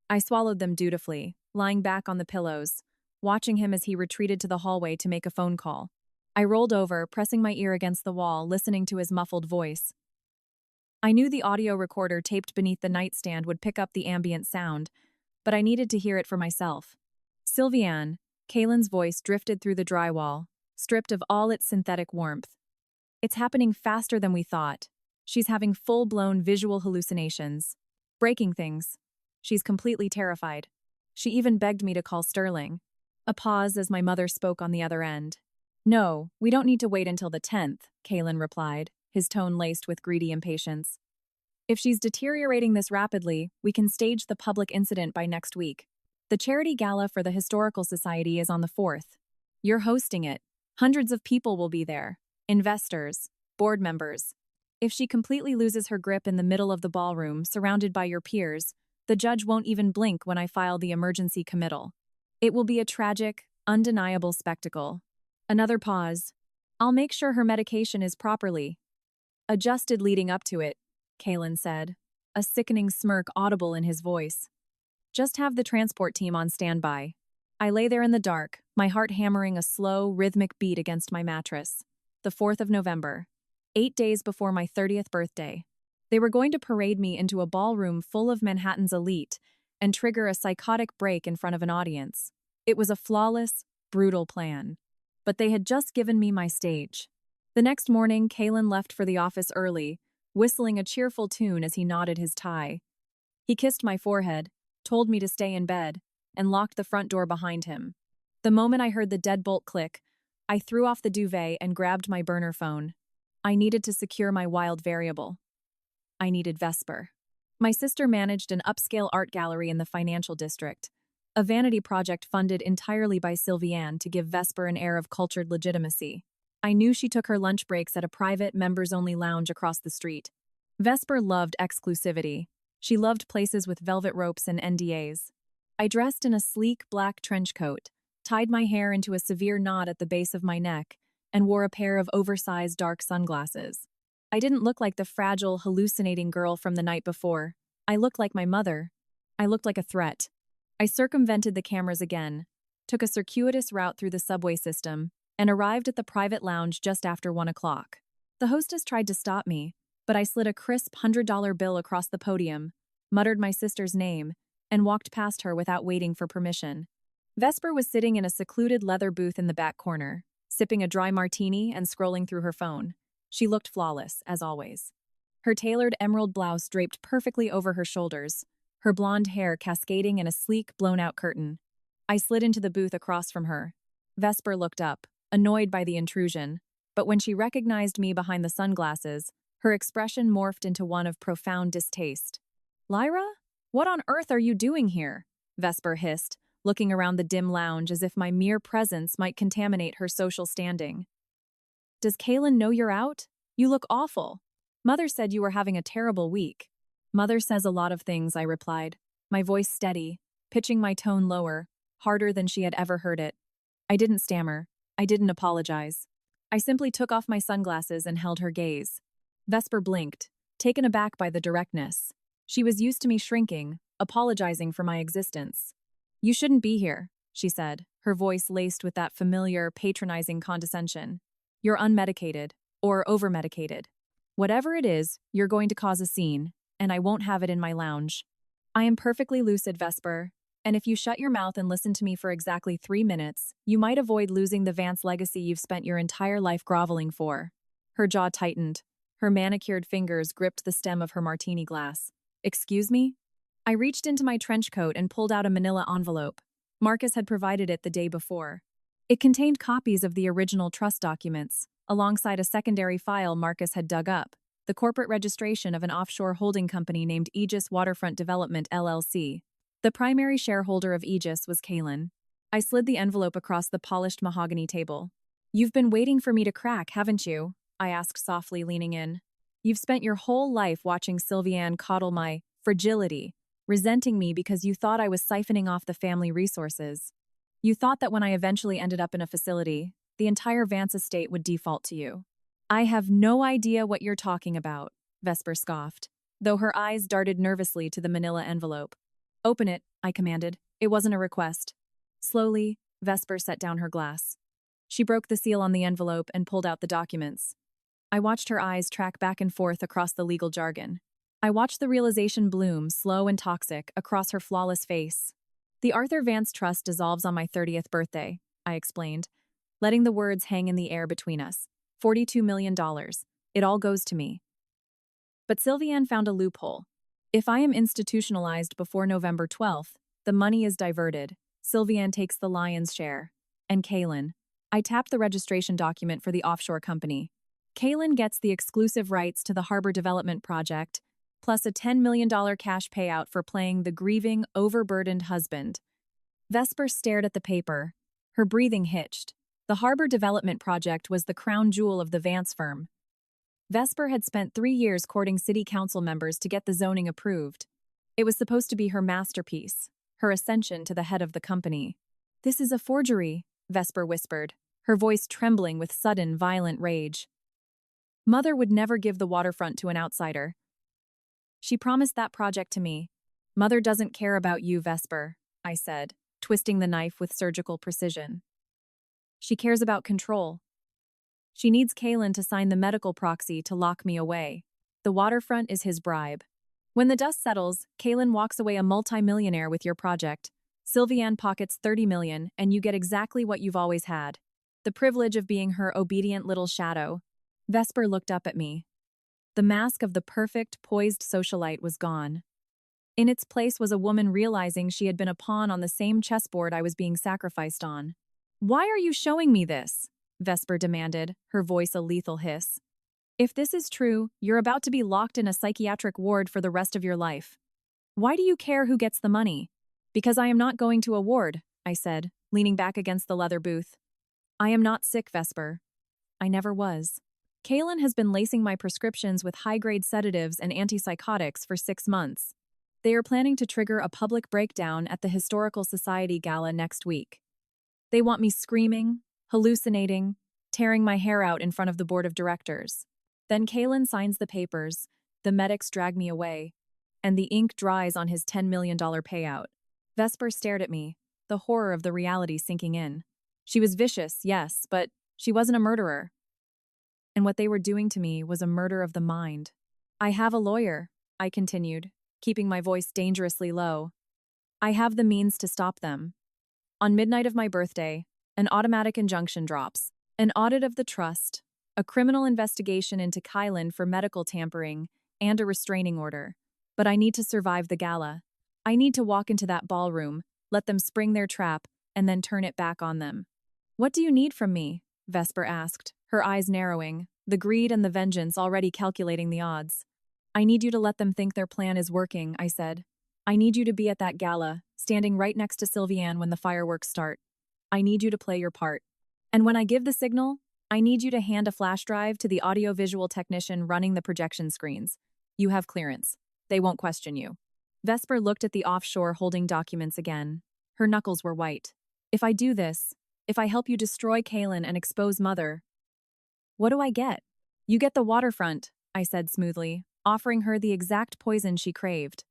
I swallowed them dutifully, lying back on the pillows, watching him as he retreated to the hallway to make a phone call. I rolled over, pressing my ear against the wall, listening to his muffled voice. I knew the audio recorder taped beneath the nightstand would pick up the ambient sound, but I needed to hear it for myself. "Sylviane," Kalen's voice drifted through the drywall, stripped of all its synthetic warmth. "It's happening faster than we thought. She's having full-blown visual hallucinations. Breaking things. She's completely terrified. She even begged me to call Sterling." A pause as my mother spoke on the other end. "No, we don't need to wait until the 10th, Kalen replied, his tone laced with greedy impatience. "If she's deteriorating this rapidly, we can stage the public incident by next week. The charity gala for the Historical Society is on the 4th. You're hosting it. Hundreds of people will be there. Investors, board members. If she completely loses her grip in the middle of the ballroom, surrounded by your peers, the judge won't even blink when I file the emergency committal. It will be a tragic, undeniable spectacle." Another pause. "I'll make sure her medication is properly adjusted leading up to it," Kalen said, a sickening smirk audible in his voice. "Just have the transport team on standby." I lay there in the dark, my heart hammering a slow, rhythmic beat against my mattress. The 4th of November, 8 days before my 30th birthday. They were going to parade me into a ballroom full of Manhattan's elite and trigger a psychotic break in front of an audience. It was a flawless, brutal plan. But they had just given me my stage. The next morning, Kalen left for the office early, whistling a cheerful tune as he knotted his tie. He kissed my forehead, told me to stay in bed, and locked the front door behind him. The moment I heard the deadbolt click, I threw off the duvet and grabbed my burner phone. I needed to secure my wild variable. I needed Vesper. My sister managed an upscale art gallery in the financial district, a vanity project funded entirely by Sylviane to give Vesper an air of cultured legitimacy. I knew she took her lunch breaks at a private, members-only lounge across the street. Vesper loved exclusivity. She loved places with velvet ropes and NDAs. I dressed in a sleek black trench coat, tied my hair into a severe knot at the base of my neck, and wore a pair of oversized dark sunglasses. I didn't look like the fragile, hallucinating girl from the night before. I looked like my mother. I looked like a threat. I circumvented the cameras again, took a circuitous route through the subway system, and arrived at the private lounge just after 1 o'clock. The hostess tried to stop me, but I slid a crisp $100 bill across the podium, muttered my sister's name, and walked past her without waiting for permission. Vesper was sitting in a secluded leather booth in the back corner, sipping a dry martini and scrolling through her phone. She looked flawless, as always. Her tailored emerald blouse draped perfectly over her shoulders, her blonde hair cascading in a sleek, blown-out curtain. I slid into the booth across from her. Vesper looked up, annoyed by the intrusion, but when she recognized me behind the sunglasses, her expression morphed into one of profound distaste. "Lyra? What on earth are you doing here?" Vesper hissed, looking around the dim lounge as if my mere presence might contaminate her social standing. "Does Kalen know you're out? You look awful. Mother said you were having a terrible week." "Mother says a lot of things," I replied, my voice steady, pitching my tone lower, harder than she had ever heard it. I didn't stammer. I didn't apologize. I simply took off my sunglasses and held her gaze. Vesper blinked, taken aback by the directness. She was used to me shrinking, apologizing for my existence. "You shouldn't be here," she said, her voice laced with that familiar, patronizing condescension. "You're unmedicated, or overmedicated. Whatever it is, you're going to cause a scene, and I won't have it in my lounge. I am perfectly lucid, Vesper, and if you shut your mouth and listen to me for exactly 3 minutes, you might avoid losing the Vance legacy you've spent your entire life groveling for." Her jaw tightened. Her manicured fingers gripped the stem of her martini glass. "Excuse me?" I reached into my trench coat and pulled out a manila envelope. Marcus had provided it the day before. It contained copies of the original trust documents, alongside a secondary file Marcus had dug up, the corporate registration of an offshore holding company named Aegis Waterfront Development, LLC. The primary shareholder of Aegis was Kalen. I slid the envelope across the polished mahogany table. "You've been waiting for me to crack, haven't you?" I asked softly, leaning in. "You've spent your whole life watching Sylviane coddle my fragility, resenting me because you thought I was siphoning off the family resources. You thought that when I eventually ended up in a facility, the entire Vance estate would default to you." "I have no idea what you're talking about," Vesper scoffed, though her eyes darted nervously to the manila envelope. "Open it," I commanded. It wasn't a request. Slowly, Vesper set down her glass. She broke the seal on the envelope and pulled out the documents. I watched her eyes track back and forth across the legal jargon. I watched the realization bloom, slow and toxic, across her flawless face. "The Arthur Vance Trust dissolves on my 30th birthday," I explained, letting the words hang in the air between us. $42 million. It all goes to me. But Sylviane found a loophole. If I am institutionalized before November 12th, the money is diverted. Sylviane takes the lion's share. And Kalen. I tapped the registration document for the offshore company. Kalen gets the exclusive rights to the harbor development project, plus a $10 million cash payout for playing the grieving, overburdened husband. Vesper stared at the paper. Her breathing hitched. The harbor development project was the crown jewel of the Vance firm. Vesper had spent 3 years courting city council members to get the zoning approved. It was supposed to be her masterpiece, her ascension to the head of the company. "This is a forgery," Vesper whispered, her voice trembling with sudden, violent rage. "Mother would never give the waterfront to an outsider. She promised that project to me." "Mother doesn't care about you, Vesper," I said, twisting the knife with surgical precision. She cares about control. She needs Kalen to sign the medical proxy to lock me away. The waterfront is his bribe. When the dust settles, Kalen walks away a multimillionaire with your project. Sylviane pockets 30 million, and you get exactly what you've always had. The privilege of being her obedient little shadow. Vesper looked up at me. The mask of the perfect, poised socialite was gone. In its place was a woman realizing she had been a pawn on the same chessboard I was being sacrificed on. "Why are you showing me this?" Vesper demanded, her voice a lethal hiss. "If this is true, you're about to be locked in a psychiatric ward for the rest of your life. Why do you care who gets the money?" "Because I am not going to a ward," I said, leaning back against the leather booth. "I am not sick, Vesper. I never was. Kalen has been lacing my prescriptions with high-grade sedatives and antipsychotics for 6 months. They are planning to trigger a public breakdown at the Historical Society Gala next week. They want me screaming, hallucinating, tearing my hair out in front of the board of directors. Then Kalen signs the papers, the medics drag me away, and the ink dries on his $10 million payout." Vesper stared at me, the horror of the reality sinking in. She was vicious, yes, but she wasn't a murderer. And what they were doing to me was a murder of the mind. "I have a lawyer," I continued, keeping my voice dangerously low. "I have the means to stop them. On midnight of my birthday, an automatic injunction drops. An audit of the trust, a criminal investigation into Kylan for medical tampering, and a restraining order. But I need to survive the gala. I need to walk into that ballroom, let them spring their trap, and then turn it back on them." "What do you need from me?" Vesper asked, her eyes narrowing, the greed and the vengeance already calculating the odds. "I need you to let them think their plan is working," I said. "I need you to be at that gala, standing right next to Sylviane when the fireworks start. I need you to play your part. And when I give the signal, I need you to hand a flash drive to the audiovisual technician running the projection screens. You have clearance. They won't question you." Vesper looked at the offshore holding documents again. Her knuckles were white. "If I do this, if I help you destroy Kalen and expose Mother, what do I get?" "You get the waterfront," I said smoothly, offering her the exact poison she craved.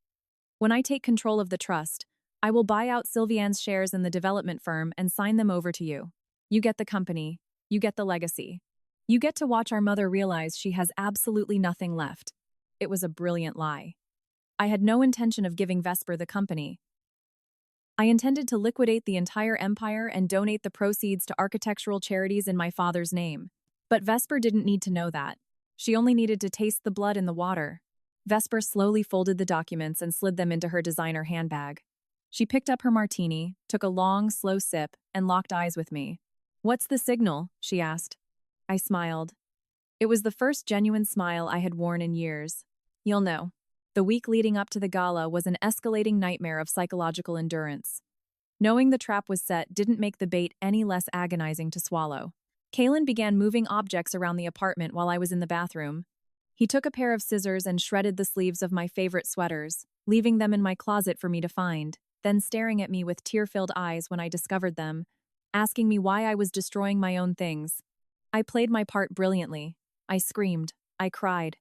"When I take control of the trust, I will buy out Sylviane's shares in the development firm and sign them over to you. You get the company. You get the legacy. You get to watch our mother realize she has absolutely nothing left." It was a brilliant lie. I had no intention of giving Vesper the company. I intended to liquidate the entire empire and donate the proceeds to architectural charities in my father's name. But Vesper didn't need to know that. She only needed to taste the blood in the water. Vesper slowly folded the documents and slid them into her designer handbag. She picked up her martini, took a long, slow sip, and locked eyes with me. "What's the signal?" she asked. I smiled. It was the first genuine smile I had worn in years. "You'll know." The week leading up to the gala was an escalating nightmare of psychological endurance. Knowing the trap was set didn't make the bait any less agonizing to swallow. Kalen began moving objects around the apartment while I was in the bathroom. He took a pair of scissors and shredded the sleeves of my favorite sweaters, leaving them in my closet for me to find, then staring at me with tear-filled eyes when I discovered them, asking me why I was destroying my own things. I played my part brilliantly. I screamed. I cried.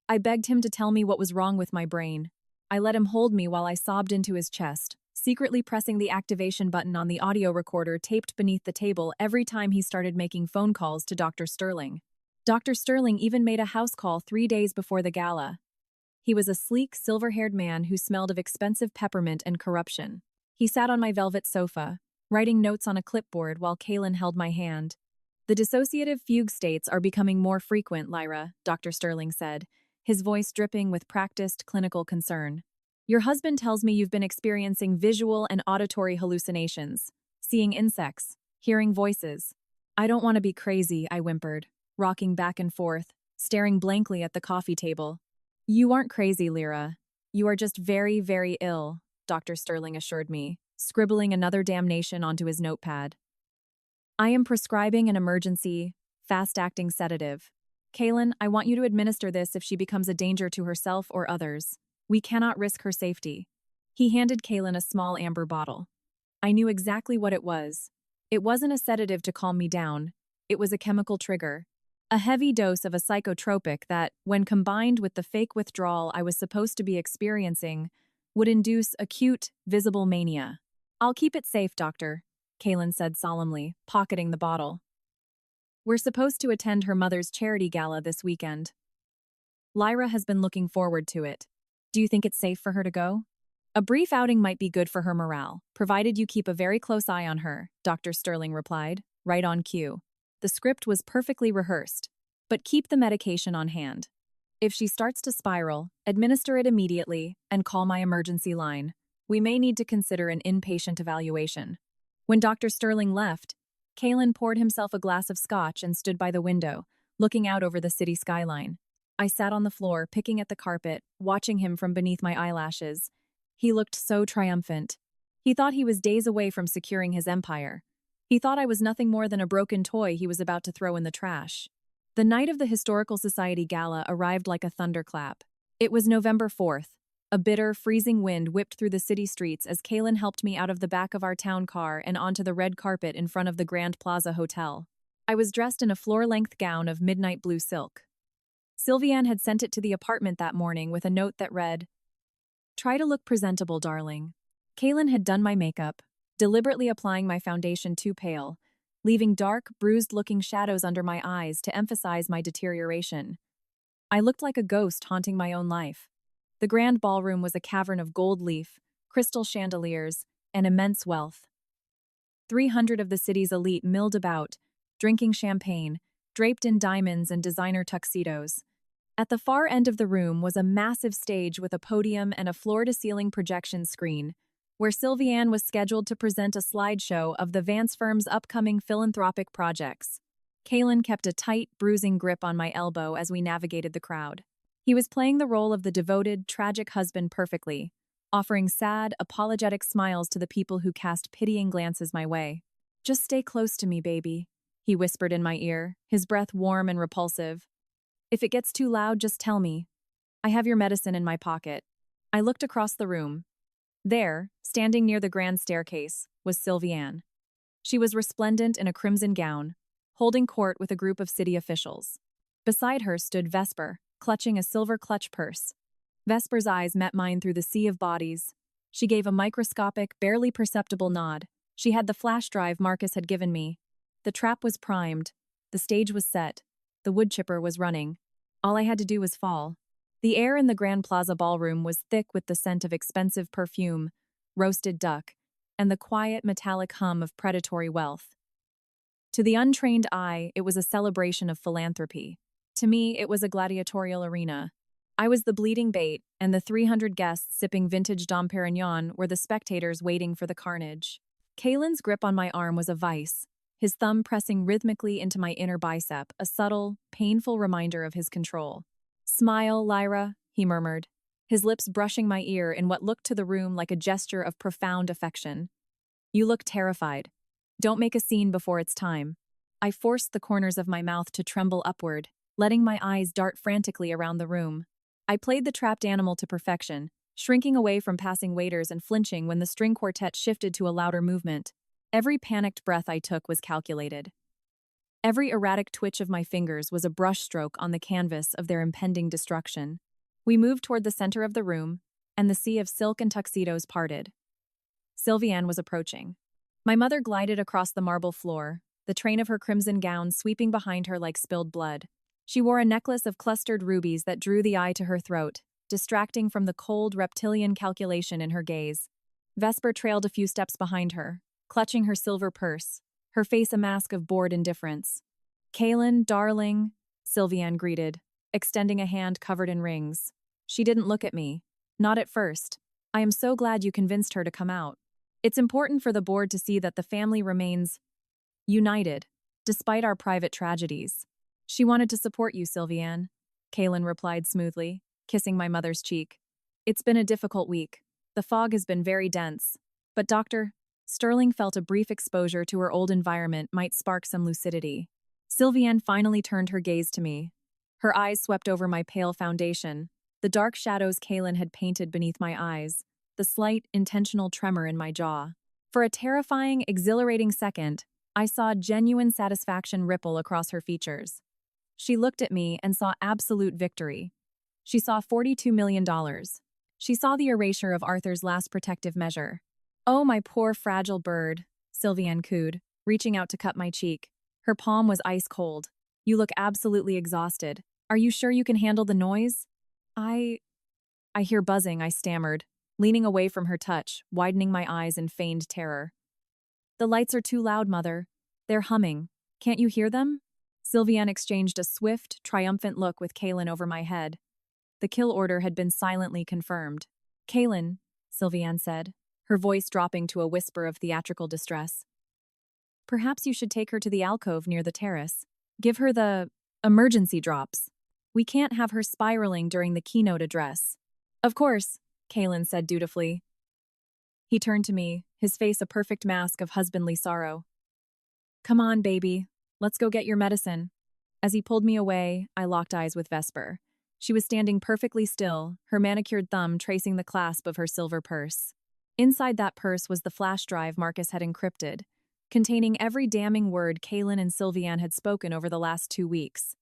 I begged him to tell me what was wrong with my brain. I let him hold me while I sobbed into his chest, secretly pressing the activation button on the audio recorder taped beneath the table every time he started making phone calls to Dr. Sterling. Dr. Sterling even made a house call 3 days before the gala. He was a sleek, silver-haired man who smelled of expensive peppermint and corruption. He sat on my velvet sofa, writing notes on a clipboard while Kalen held my hand. "The dissociative fugue states are becoming more frequent, Lyra," Dr. Sterling said, his voice dripping with practiced clinical concern. "Your husband tells me you've been experiencing visual and auditory hallucinations, seeing insects, hearing voices." "I don't want to be crazy," I whimpered, rocking back and forth, staring blankly at the coffee table. "You aren't crazy, Lyra. You are just very, very ill," Dr. Sterling assured me, scribbling another damnation onto his notepad. "I am prescribing an emergency, fast-acting sedative. Kalen, I want you to administer this if she becomes a danger to herself or others. We cannot risk her safety." He handed Kalen a small amber bottle. I knew exactly what it was. It wasn't a sedative to calm me down. It was a chemical trigger. A heavy dose of a psychotropic that, when combined with the fake withdrawal I was supposed to be experiencing, would induce acute, visible mania. "I'll keep it safe, doctor." Kaylin said solemnly, pocketing the bottle. We're supposed to attend her mother's charity gala this weekend. Lyra has been looking forward to it. Do you think it's safe for her to go? A brief outing might be good for her morale, provided you keep a very close eye on her, Dr. Sterling replied, right on cue. The script was perfectly rehearsed, but keep the medication on hand. If she starts to spiral, administer it immediately and call my emergency line. We may need to consider an inpatient evaluation. When Dr. Sterling left, Kaylin poured himself a glass of scotch and stood by the window, looking out over the city skyline. I sat on the floor, picking at the carpet, watching him from beneath my eyelashes. He looked so triumphant. He thought he was days away from securing his empire. He thought I was nothing more than a broken toy he was about to throw in the trash. The night of the Historical Society Gala arrived like a thunderclap. It was November 4th. A bitter, freezing wind whipped through the city streets as Kaylin helped me out of the back of our town car and onto the red carpet in front of the Grand Plaza Hotel. I was dressed in a floor-length gown of midnight blue silk. Sylviane had sent it to the apartment that morning with a note that read, "Try to look presentable, darling." Kaylin had done my makeup, deliberately applying my foundation too pale, leaving dark, bruised-looking shadows under my eyes to emphasize my deterioration. I looked like a ghost haunting my own life. The grand ballroom was a cavern of gold leaf, crystal chandeliers, and immense wealth. 300 of the city's elite milled about, drinking champagne, draped in diamonds and designer tuxedos. At the far end of the room was a massive stage with a podium and a floor-to-ceiling projection screen, where Sylviane was scheduled to present a slideshow of the Vance firm's upcoming philanthropic projects. Kaylin kept a tight, bruising grip on my elbow as we navigated the crowd. He was playing the role of the devoted, tragic husband perfectly, offering sad, apologetic smiles to the people who cast pitying glances my way. "Just stay close to me, baby," he whispered in my ear, his breath warm and repulsive. "If it gets too loud, just tell me. I have your medicine in my pocket." I looked across the room. There, standing near the grand staircase, was Sylviane. She was resplendent in a crimson gown, holding court with a group of city officials. Beside her stood Vesper, clutching a silver clutch purse. Vesper's eyes met mine through the sea of bodies. She gave a microscopic, barely perceptible nod. She had the flash drive Marcus had given me. The trap was primed. The stage was set. The wood chipper was running. All I had to do was fall. The air in the Grand Plaza ballroom was thick with the scent of expensive perfume, roasted duck, and the quiet, metallic hum of predatory wealth. To the untrained eye, it was a celebration of philanthropy. To me, it was a gladiatorial arena. I was the bleeding bait, and the 300 guests sipping vintage Dom Perignon were the spectators waiting for the carnage. Kaylin's grip on my arm was a vice, his thumb pressing rhythmically into my inner bicep, a subtle, painful reminder of his control. "Smile, Lyra," he murmured, his lips brushing my ear in what looked to the room like a gesture of profound affection. "You look terrified. Don't make a scene before it's time." I forced the corners of my mouth to tremble upward, letting my eyes dart frantically around the room. I played the trapped animal to perfection, shrinking away from passing waiters and flinching when the string quartet shifted to a louder movement. Every panicked breath I took was calculated. Every erratic twitch of my fingers was a brushstroke on the canvas of their impending destruction. We moved toward the center of the room, and the sea of silk and tuxedos parted. Sylviane was approaching. My mother glided across the marble floor, the train of her crimson gown sweeping behind her like spilled blood. She wore a necklace of clustered rubies that drew the eye to her throat, distracting from the cold, reptilian calculation in her gaze. Vesper trailed a few steps behind her, clutching her silver purse, her face a mask of bored indifference. "Kaylin, darling," Sylviane greeted, extending a hand covered in rings. She didn't look at me. Not at first. "I am so glad you convinced her to come out. It's important for the board to see that the family remains united, despite our private tragedies." "She wanted to support you, Sylviane," Kaylin replied smoothly, kissing my mother's cheek. "It's been a difficult week. The fog has been very dense. But Dr. Sterling felt a brief exposure to her old environment might spark some lucidity." Sylviane finally turned her gaze to me. Her eyes swept over my pale foundation, the dark shadows Kaylin had painted beneath my eyes, the slight, intentional tremor in my jaw. For a terrifying, exhilarating second, I saw genuine satisfaction ripple across her features. She looked at me and saw absolute victory. She saw $42 million. She saw the erasure of Arthur's last protective measure. "Oh, my poor fragile bird," Sylviane cooed, reaching out to cut my cheek. Her palm was ice cold. You look absolutely exhausted. Are you sure you can handle the noise? I hear buzzing, I stammered, leaning away from her touch, widening my eyes in feigned terror. The lights are too loud, Mother. They're humming. Can't you hear them? Sylviane exchanged a swift, triumphant look with Kaylin over my head. The kill order had been silently confirmed. Kaylin, Sylviane said, her voice dropping to a whisper of theatrical distress. Perhaps you should take her to the alcove near the terrace. Give her the emergency drops. We can't have her spiraling during the keynote address. Of course, Kaylin said dutifully. He turned to me, his face a perfect mask of husbandly sorrow. Come on, baby. Let's go get your medicine. As he pulled me away, I locked eyes with Vesper. She was standing perfectly still, her manicured thumb tracing the clasp of her silver purse. Inside that purse was the flash drive Marcus had encrypted, containing every damning word Kaylin and Sylviane had spoken over the last 2 weeks.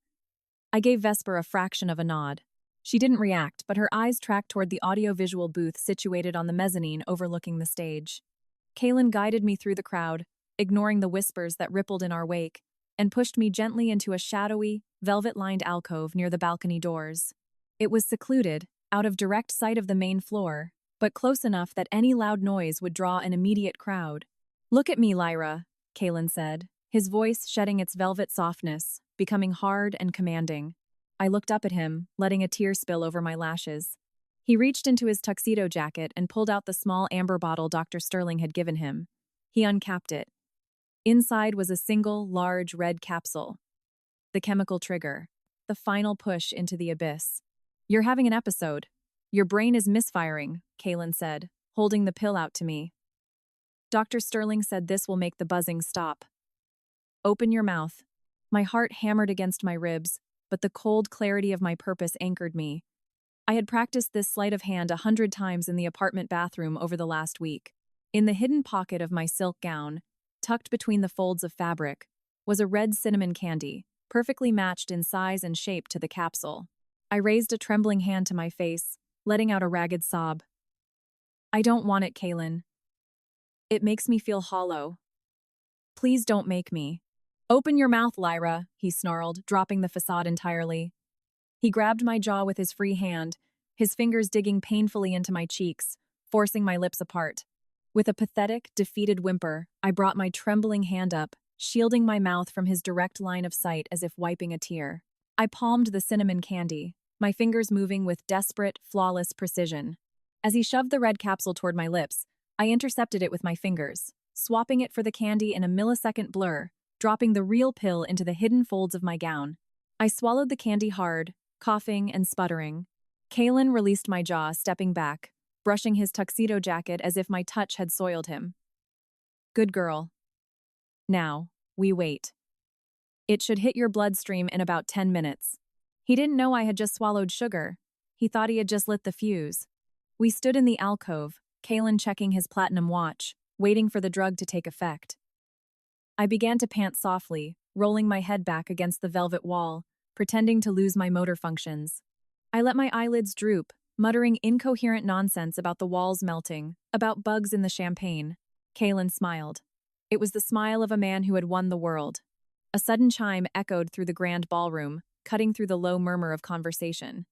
I gave Vesper a fraction of a nod. She didn't react, but her eyes tracked toward the audiovisual booth situated on the mezzanine overlooking the stage. Kaylin guided me through the crowd, ignoring the whispers that rippled in our wake, and pushed me gently into a shadowy, velvet-lined alcove near the balcony doors. It was secluded, out of direct sight of the main floor, but close enough that any loud noise would draw an immediate crowd. Look at me, Lyra, Kaylin said, his voice shedding its velvet softness, becoming hard and commanding. I looked up at him, letting a tear spill over my lashes. He reached into his tuxedo jacket and pulled out the small amber bottle Dr. Sterling had given him. He uncapped it. Inside was a single, large red capsule. The chemical trigger. The final push into the abyss. You're having an episode. Your brain is misfiring, Kaylin said, holding the pill out to me. Dr. Sterling said this will make the buzzing stop. Open your mouth. My heart hammered against my ribs, but the cold clarity of my purpose anchored me. I had practiced this sleight of hand 100 times in the apartment bathroom over the last week. In the hidden pocket of my silk gown, tucked between the folds of fabric, was a red cinnamon candy, perfectly matched in size and shape to the capsule. I raised a trembling hand to my face, letting out a ragged sob. I don't want it, Kaylin. It makes me feel hollow. Please don't make me. Open your mouth, Lyra, he snarled, dropping the facade entirely. He grabbed my jaw with his free hand, his fingers digging painfully into my cheeks, forcing my lips apart. With a pathetic, defeated whimper, I brought my trembling hand up, shielding my mouth from his direct line of sight as if wiping a tear. I palmed the cinnamon candy, my fingers moving with desperate, flawless precision. As he shoved the red capsule toward my lips, I intercepted it with my fingers, swapping it for the candy in a millisecond blur, dropping the real pill into the hidden folds of my gown. I swallowed the candy hard, coughing and sputtering. Kaylin released my jaw, stepping back, brushing his tuxedo jacket as if my touch had soiled him. Good girl. Now, we wait. It should hit your bloodstream in about 10 minutes. He didn't know I had just swallowed sugar. He thought he had just lit the fuse. We stood in the alcove, Kaylin checking his platinum watch, waiting for the drug to take effect. I began to pant softly, rolling my head back against the velvet wall, pretending to lose my motor functions. I let my eyelids droop, muttering incoherent nonsense about the walls melting, about bugs in the champagne. Kaylin smiled. It was the smile of a man who had won the world. A sudden chime echoed through the grand ballroom, cutting through the low murmur of conversation.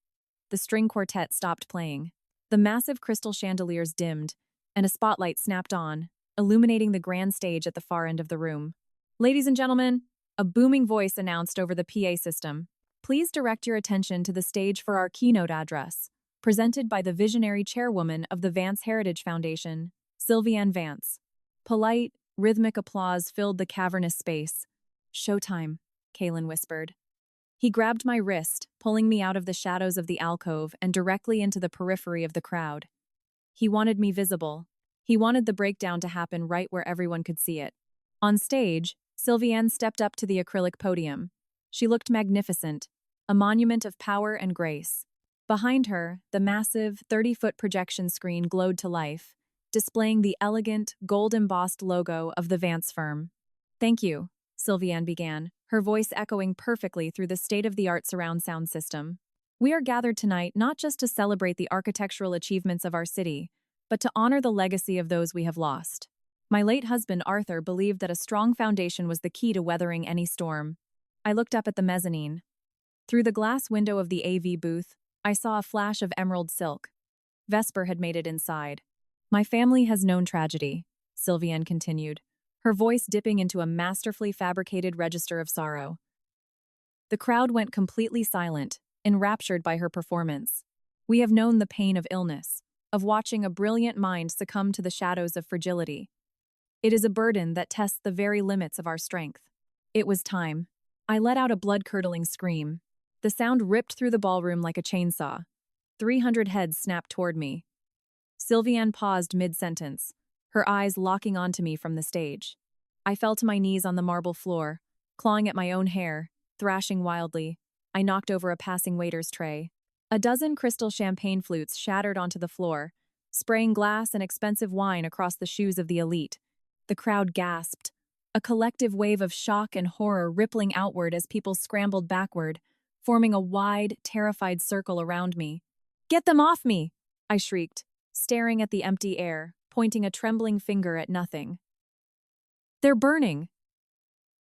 The string quartet stopped playing. The massive crystal chandeliers dimmed, and a spotlight snapped on, illuminating the grand stage at the far end of the room. Ladies and gentlemen, a booming voice announced over the PA system. Please direct your attention to the stage for our keynote address, presented by the visionary chairwoman of the Vance Heritage Foundation, Sylviane Vance. Polite, rhythmic applause filled the cavernous space. Showtime, Kaylin whispered. He grabbed my wrist, pulling me out of the shadows of the alcove and directly into the periphery of the crowd. He wanted me visible. He wanted the breakdown to happen right where everyone could see it. On stage, Sylviane stepped up to the acrylic podium. She looked magnificent, a monument of power and grace. Behind her, the massive, 30-foot projection screen glowed to life, displaying the elegant, gold-embossed logo of the Vance firm. Thank you, Sylviane began, her voice echoing perfectly through the state-of-the-art surround sound system. We are gathered tonight not just to celebrate the architectural achievements of our city, but to honor the legacy of those we have lost. My late husband, Arthur, believed that a strong foundation was the key to weathering any storm. I looked up at the mezzanine. Through the glass window of the AV booth, I saw a flash of emerald silk. Vesper had made it inside. My family has known tragedy, Sylviane continued, her voice dipping into a masterfully fabricated register of sorrow. The crowd went completely silent, enraptured by her performance. We have known the pain of illness, of watching a brilliant mind succumb to the shadows of fragility. It is a burden that tests the very limits of our strength. It was time. I let out a blood-curdling scream. The sound ripped through the ballroom like a chainsaw. 300 heads snapped toward me. Sylviane paused mid-sentence, her eyes locking onto me from the stage. I fell to my knees on the marble floor, clawing at my own hair, thrashing wildly. I knocked over a passing waiter's tray. A dozen crystal champagne flutes shattered onto the floor, spraying glass and expensive wine across the shoes of the elite. The crowd gasped, a collective wave of shock and horror rippling outward as people scrambled backward, forming a wide, terrified circle around me. "Get them off me!" I shrieked, staring at the empty air, pointing a trembling finger at nothing. "They're burning!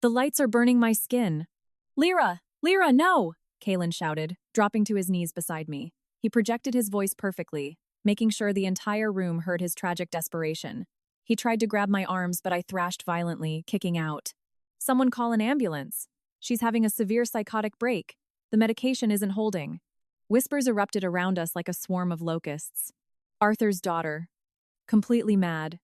The lights are burning my skin!" "Lyra! Lyra, no!" Kalen shouted, dropping to his knees beside me. He projected his voice perfectly, making sure the entire room heard his tragic desperation. He tried to grab my arms, but I thrashed violently, kicking out. "Someone call an ambulance. She's having a severe psychotic break. The medication isn't holding." Whispers erupted around us like a swarm of locusts. Arthur's daughter. Completely mad.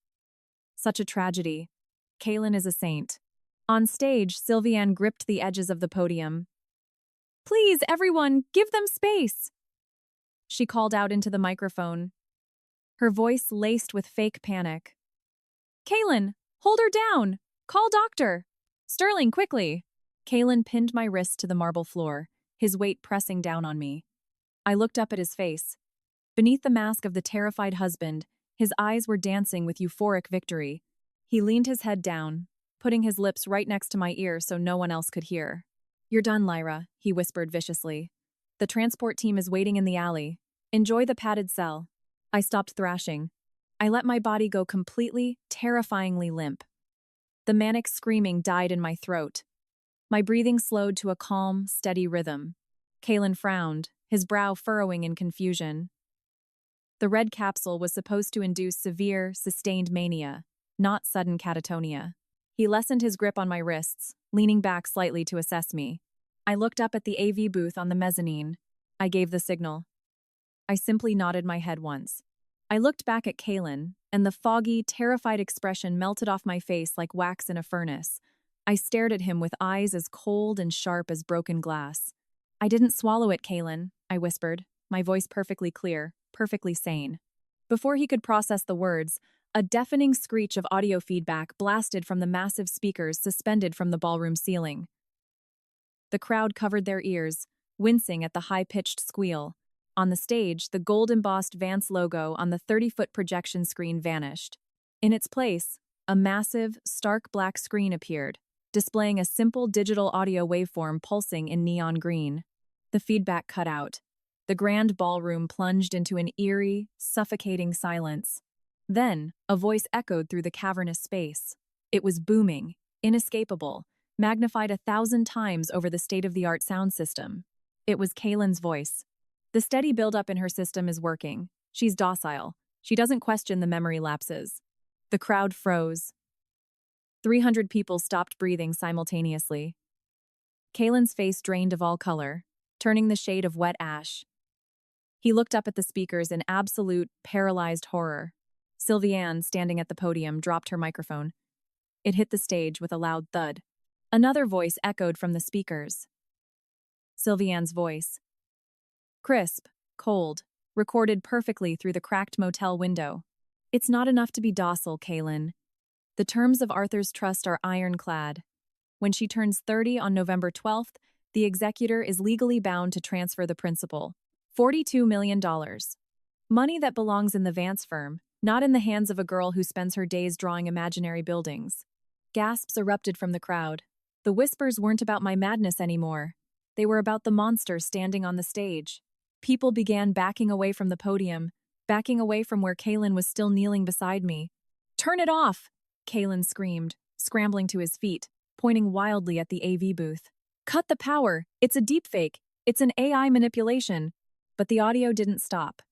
Such a tragedy. Kalen is a saint. On stage, Sylviane gripped the edges of the podium. "Please, everyone, give them space!" She called out into the microphone, her voice laced with fake panic. "Kalen, hold her down! Call doctor! Sterling, quickly!" Kalen pinned my wrist to the marble floor, his weight pressing down on me. I looked up at his face. Beneath the mask of the terrified husband, his eyes were dancing with euphoric victory. He leaned his head down, putting his lips right next to my ear so no one else could hear. "You're done, Lyra," he whispered viciously. "The transport team is waiting in the alley. Enjoy the padded cell." I stopped thrashing. I let my body go completely, terrifyingly limp. The manic screaming died in my throat. My breathing slowed to a calm, steady rhythm. Kalen frowned, his brow furrowing in confusion. The red capsule was supposed to induce severe, sustained mania, not sudden catatonia. He lessened his grip on my wrists, leaning back slightly to assess me. I looked up at the AV booth on the mezzanine. I gave the signal. I simply nodded my head once. I looked back at Kalen, and the foggy, terrified expression melted off my face like wax in a furnace. I stared at him with eyes as cold and sharp as broken glass. "I didn't swallow it, Kalen," I whispered, my voice perfectly clear, perfectly sane. Before he could process the words, a deafening screech of audio feedback blasted from the massive speakers suspended from the ballroom ceiling. The crowd covered their ears, wincing at the high-pitched squeal. On the stage, the gold-embossed Vance logo on the 30-foot projection screen vanished. In its place, a massive, stark black screen appeared, displaying a simple digital audio waveform pulsing in neon green. The feedback cut out. The grand ballroom plunged into an eerie, suffocating silence. Then, a voice echoed through the cavernous space. It was booming, inescapable, magnified 1,000 times over the state-of-the-art sound system. It was Kalen's voice. "The steady buildup in her system is working. She's docile. She doesn't question the memory lapses." The crowd froze. 300 people stopped breathing simultaneously. Kalen's face drained of all color, turning the shade of wet ash. He looked up at the speakers in absolute, paralyzed horror. Sylviane, standing at the podium, dropped her microphone. It hit the stage with a loud thud. Another voice echoed from the speakers. Sylviane's voice. Crisp, cold, recorded perfectly through the cracked motel window. "It's not enough to be docile, Kalen. The terms of Arthur's trust are ironclad. When she turns 30 on November 12th, the executor is legally bound to transfer the principal. $42 million. Money that belongs in the Vance firm, not in the hands of a girl who spends her days drawing imaginary buildings." Gasps erupted from the crowd. The whispers weren't about my madness anymore. They were about the monster standing on the stage. People began backing away from the podium, backing away from where Kalen was still kneeling beside me. "Turn it off!" Kalen screamed, scrambling to his feet, pointing wildly at the AV booth. Cut the power! It's a deepfake! It's an AI manipulation! But the audio didn't stop.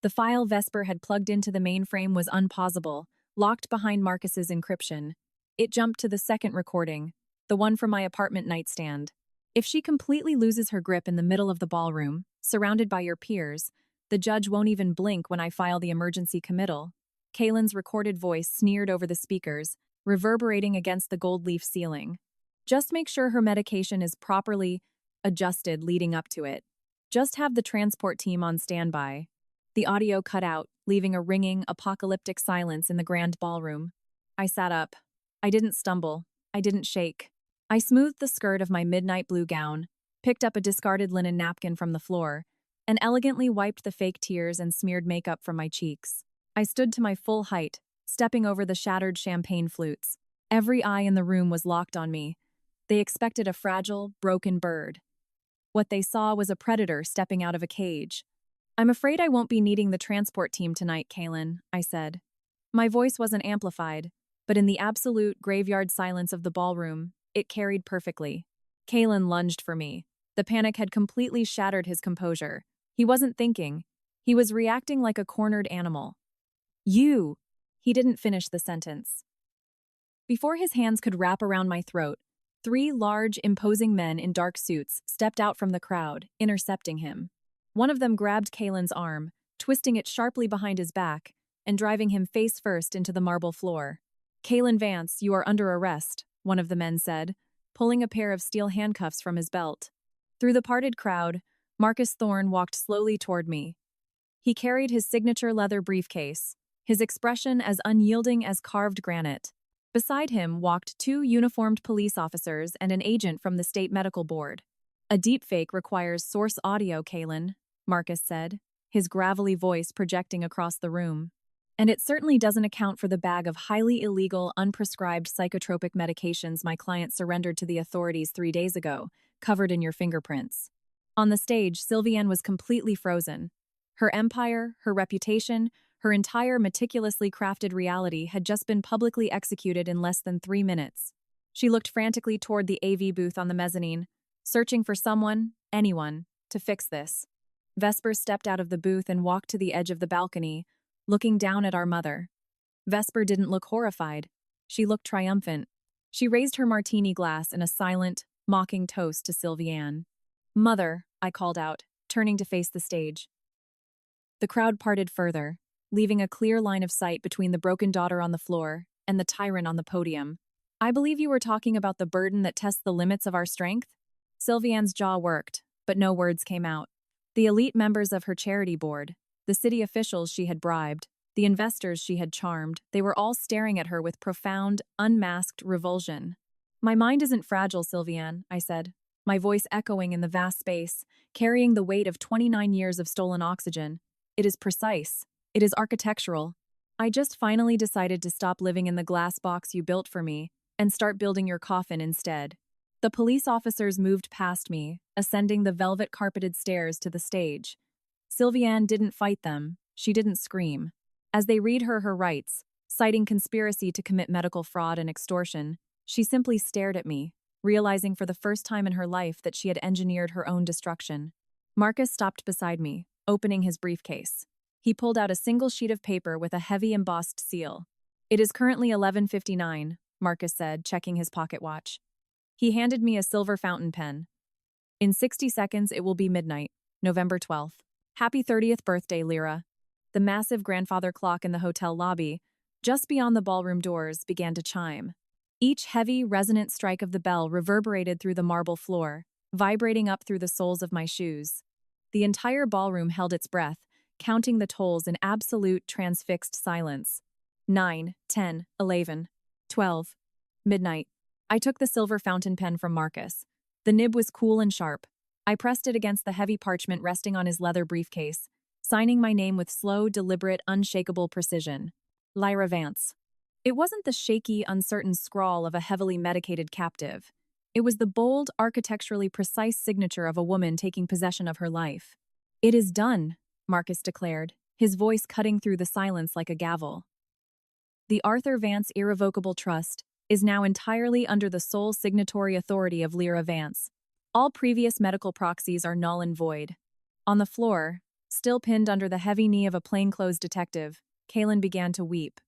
The file Vesper had plugged into the mainframe was unpausable, locked behind Marcus's encryption. It jumped to the second recording, the one from my apartment nightstand. If she completely loses her grip in the middle of the ballroom, surrounded by your peers, the judge won't even blink when I file the emergency committal. Kalen's recorded voice sneered over the speakers, reverberating against the gold leaf ceiling. Just make sure her medication is properly adjusted leading up to it. Just have the transport team on standby. The audio cut out, leaving a ringing, apocalyptic silence in the grand ballroom. I sat up. I didn't stumble. I didn't shake. I smoothed the skirt of my midnight blue gown, picked up a discarded linen napkin from the floor, and elegantly wiped the fake tears and smeared makeup from my cheeks. I stood to my full height, stepping over the shattered champagne flutes. Every eye in the room was locked on me. They expected a fragile, broken bird. What they saw was a predator stepping out of a cage. I'm afraid I won't be needing the transport team tonight, Kalen, I said. My voice wasn't amplified, but in the absolute graveyard silence of the ballroom, it carried perfectly. Kalen lunged for me. The panic had completely shattered his composure. He wasn't thinking. He was reacting like a cornered animal. You! He didn't finish the sentence. Before his hands could wrap around my throat, 3 large, imposing men in dark suits stepped out from the crowd, intercepting him. One of them grabbed Kalen's arm, twisting it sharply behind his back, and driving him face first into the marble floor. Kalen Vance, you are under arrest, one of the men said, pulling a pair of steel handcuffs from his belt. Through the parted crowd, Marcus Thorne walked slowly toward me. He carried his signature leather briefcase, his expression as unyielding as carved granite. Beside him walked 2 uniformed police officers and an agent from the state medical board. A deepfake requires source audio, Kalen, Marcus said, his gravelly voice projecting across the room. And it certainly doesn't account for the bag of highly illegal, unprescribed psychotropic medications my client surrendered to the authorities 3 days ago, covered in your fingerprints. On the stage, Sylviane was completely frozen. Her empire, her reputation, her entire meticulously crafted reality had just been publicly executed in less than 3 minutes. She looked frantically toward the AV booth on the mezzanine, searching for someone, anyone, to fix this. Vesper stepped out of the booth and walked to the edge of the balcony, looking down at our mother. Vesper didn't look horrified. She looked triumphant. She raised her martini glass in a silent, mocking toast to Sylviane. Mother, I called out, turning to face the stage. The crowd parted further, leaving a clear line of sight between the broken daughter on the floor and the tyrant on the podium. I believe you were talking about the burden that tests the limits of our strength? Sylviane's jaw worked, but no words came out. The elite members of her charity board, the city officials she had bribed, the investors she had charmed, they were all staring at her with profound, unmasked revulsion. My mind isn't fragile, Sylviane, I said, my voice echoing in the vast space, carrying the weight of 29 years of stolen oxygen. It is precise. It is architectural. I just finally decided to stop living in the glass box you built for me and start building your coffin instead. The police officers moved past me, ascending the velvet-carpeted stairs to the stage. Sylviane didn't fight them. She didn't scream. As they read her rights, citing conspiracy to commit medical fraud and extortion, she simply stared at me, realizing for the first time in her life that she had engineered her own destruction. Marcus stopped beside me, opening his briefcase. He pulled out a single sheet of paper with a heavy embossed seal. It is currently 11:59, Marcus said, checking his pocket watch. He handed me a silver fountain pen. In 60 seconds, it will be midnight, November 12th. Happy 30th birthday, Lyra. The massive grandfather clock in the hotel lobby, just beyond the ballroom doors, began to chime. Each heavy, resonant strike of the bell reverberated through the marble floor, vibrating up through the soles of my shoes. The entire ballroom held its breath, counting the tolls in absolute transfixed silence. 9, 10, 11, 12. Midnight. I took the silver fountain pen from Marcus. The nib was cool and sharp. I pressed it against the heavy parchment resting on his leather briefcase, signing my name with slow, deliberate, unshakable precision. Lyra Vance. It wasn't the shaky, uncertain scrawl of a heavily medicated captive. It was the bold, architecturally precise signature of a woman taking possession of her life. It is done, Marcus declared, his voice cutting through the silence like a gavel. The Arthur Vance Irrevocable Trust is now entirely under the sole signatory authority of Lyra Vance. All previous medical proxies are null and void. On the floor, still pinned under the heavy knee of a plainclothes detective, Kalen began to weep.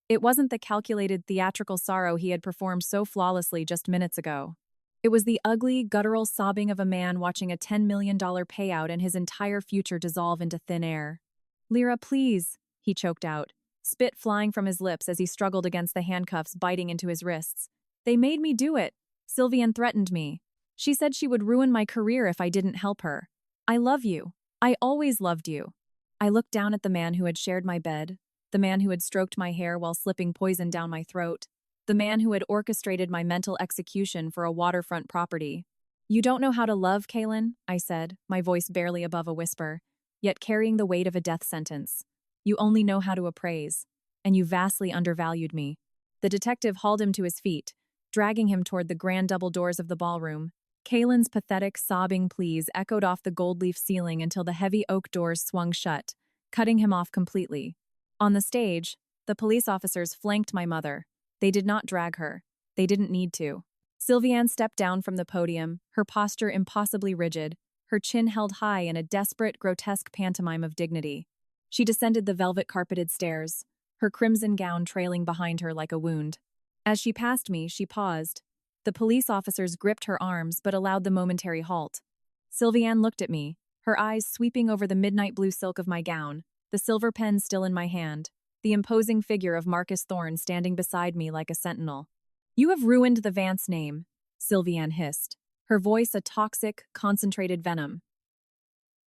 It wasn't the calculated theatrical sorrow he had performed so flawlessly just minutes ago. It was the ugly, guttural sobbing of a man watching a $10 million payout and his entire future dissolve into thin air. "Lyra, please," he choked out, spit flying from his lips as he struggled against the handcuffs biting into his wrists. "They made me do it. Sylviane threatened me. She said she would ruin my career if I didn't help her. I love you. I always loved you." I looked down at the man who had shared my bed, the man who had stroked my hair while slipping poison down my throat, the man who had orchestrated my mental execution for a waterfront property. "You don't know how to love, Kalen," I said, my voice barely above a whisper, yet carrying the weight of a death sentence. "You only know how to appraise, and you vastly undervalued me." The detective hauled him to his feet, dragging him toward the grand double doors of the ballroom. Kalen's pathetic, sobbing pleas echoed off the gold-leaf ceiling until the heavy oak doors swung shut, cutting him off completely. On the stage, the police officers flanked my mother. They did not drag her. They didn't need to. Sylviane stepped down from the podium, her posture impossibly rigid, her chin held high in a desperate, grotesque pantomime of dignity. She descended the velvet-carpeted stairs, her crimson gown trailing behind her like a wound. As she passed me, she paused. The police officers gripped her arms but allowed the momentary halt. Sylviane looked at me, her eyes sweeping over the midnight blue silk of my gown, the silver pen still in my hand, the imposing figure of Marcus Thorne standing beside me like a sentinel. "You have ruined the Vance name," Sylviane hissed, her voice a toxic, concentrated venom.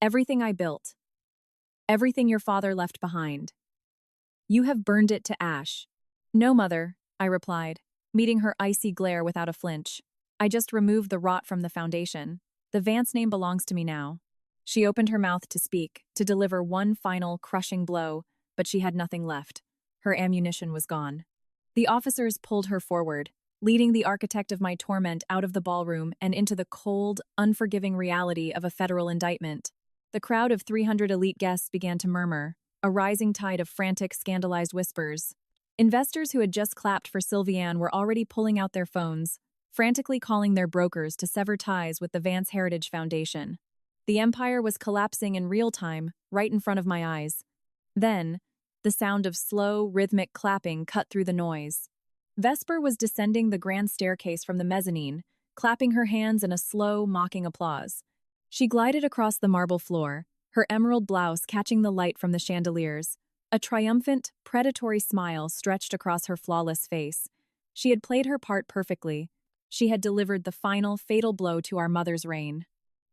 "Everything I built. Everything your father left behind. You have burned it to ash." "No, Mother," I replied, meeting her icy glare without a flinch. "I just removed the rot from the foundation. The Vance name belongs to me now." She opened her mouth to speak, to deliver one final, crushing blow, but she had nothing left. Her ammunition was gone. The officers pulled her forward, leading the architect of my torment out of the ballroom and into the cold, unforgiving reality of a federal indictment. The crowd of 300 elite guests began to murmur, a rising tide of frantic, scandalized whispers. Investors who had just clapped for Sylviane were already pulling out their phones, frantically calling their brokers to sever ties with the Vance Heritage Foundation. The empire was collapsing in real time, right in front of my eyes. Then, the sound of slow, rhythmic clapping cut through the noise. Vesper was descending the grand staircase from the mezzanine, clapping her hands in a slow, mocking applause. She glided across the marble floor, her emerald blouse catching the light from the chandeliers. A triumphant, predatory smile stretched across her flawless face. She had played her part perfectly. She had delivered the final, fatal blow to our mother's reign.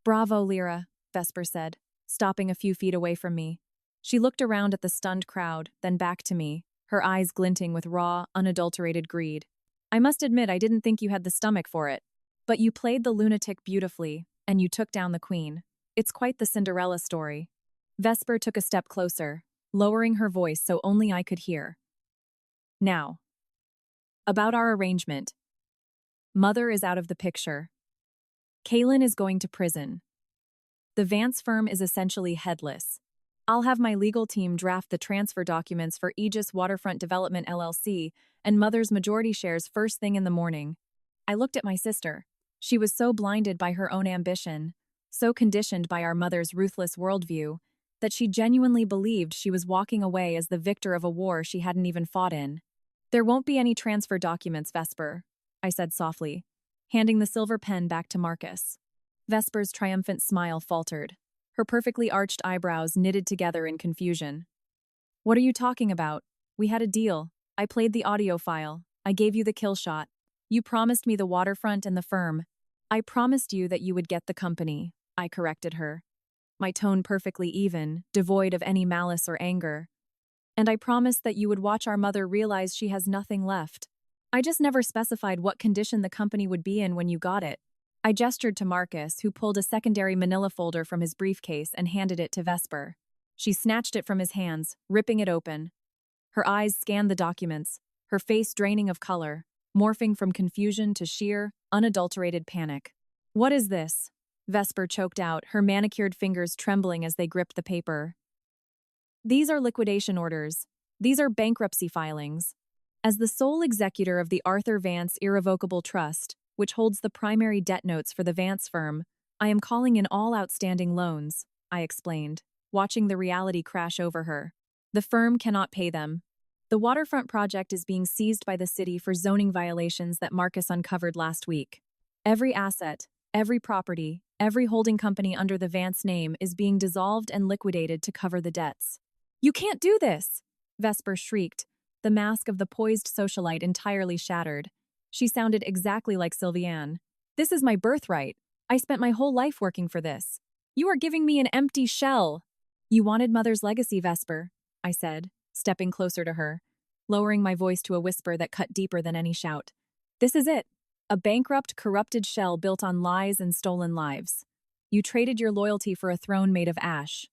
"Bravo, Lyra," Vesper said, stopping a few feet away from me. She looked around at the stunned crowd, then back to me, her eyes glinting with raw, unadulterated greed. "I must admit I didn't think you had the stomach for it. But you played the lunatic beautifully, and you took down the queen. It's quite the Cinderella story." Vesper took a step closer, lowering her voice so only I could hear. "Now, about our arrangement. Mother is out of the picture. Kalen is going to prison. The Vance firm is essentially headless. I'll have my legal team draft the transfer documents for Aegis Waterfront Development LLC and Mother's majority shares first thing in the morning." I looked at my sister. She was so blinded by her own ambition, so conditioned by our mother's ruthless worldview, that she genuinely believed she was walking away as the victor of a war she hadn't even fought in. "There won't be any transfer documents, Vesper," I said softly, handing the silver pen back to Marcus. Vesper's triumphant smile faltered, her perfectly arched eyebrows knitted together in confusion. "What are you talking about? We had a deal. I played the audio file. I gave you the kill shot. You promised me the waterfront and the firm. I promised you that you would get the company," I corrected her, my tone perfectly even, devoid of any malice or anger. "And I promised that you would watch our mother realize she has nothing left. I just never specified what condition the company would be in when you got it." I gestured to Marcus, who pulled a secondary manila folder from his briefcase and handed it to Vesper. She snatched it from his hands, ripping it open. Her eyes scanned the documents, her face draining of color, morphing from confusion to sheer, unadulterated panic. "What is this?" Vesper choked out, her manicured fingers trembling as they gripped the paper. "These are liquidation orders. These are bankruptcy filings. As the sole executor of the Arthur Vance Irrevocable Trust, which holds the primary debt notes for the Vance firm, I am calling in all outstanding loans, I explained, watching the reality crash over her. The firm cannot pay them. The waterfront project is being seized by the city for zoning violations that Marcus uncovered last week. Every asset, every property, every holding company under the Vance name is being dissolved and liquidated to cover the debts. You can't do this! Vesper shrieked, the mask of the poised socialite entirely shattered. She sounded exactly like Sylviane. This is my birthright. I spent my whole life working for this. You are giving me an empty shell. You wanted Mother's legacy, Vesper, I said, stepping closer to her, lowering my voice to a whisper that cut deeper than any shout. This is it. A bankrupt, corrupted shell built on lies and stolen lives. You traded your loyalty for a throne made of ash.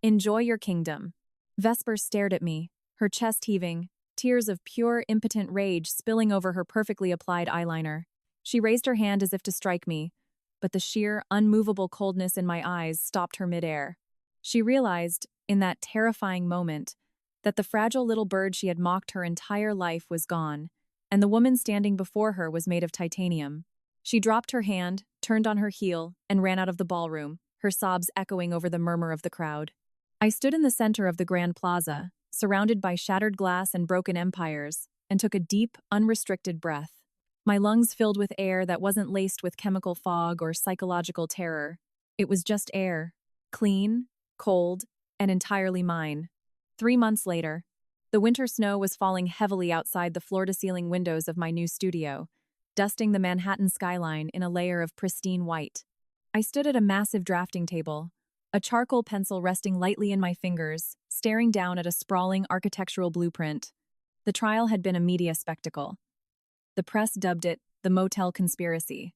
Enjoy your kingdom. Vesper stared at me, her chest heaving, tears of pure, impotent rage spilling over her perfectly applied eyeliner. She raised her hand as if to strike me, but the sheer, unmovable coldness in my eyes stopped her midair. She realized, in that terrifying moment, that the fragile little bird she had mocked her entire life was gone, and the woman standing before her was made of titanium. She dropped her hand, turned on her heel, and ran out of the ballroom, her sobs echoing over the murmur of the crowd. I stood in the center of the Grand Plaza, surrounded by shattered glass and broken empires, and took a deep, unrestricted breath. My lungs filled with air that wasn't laced with chemical fog or psychological terror. It was just air, clean, cold, and entirely mine. 3 months later, the winter snow was falling heavily outside the floor-to-ceiling windows of my new studio, dusting the Manhattan skyline in a layer of pristine white. I stood at a massive drafting table, a charcoal pencil resting lightly in my fingers, staring down at a sprawling architectural blueprint. The trial had been a media spectacle. The press dubbed it the Motel conspiracy.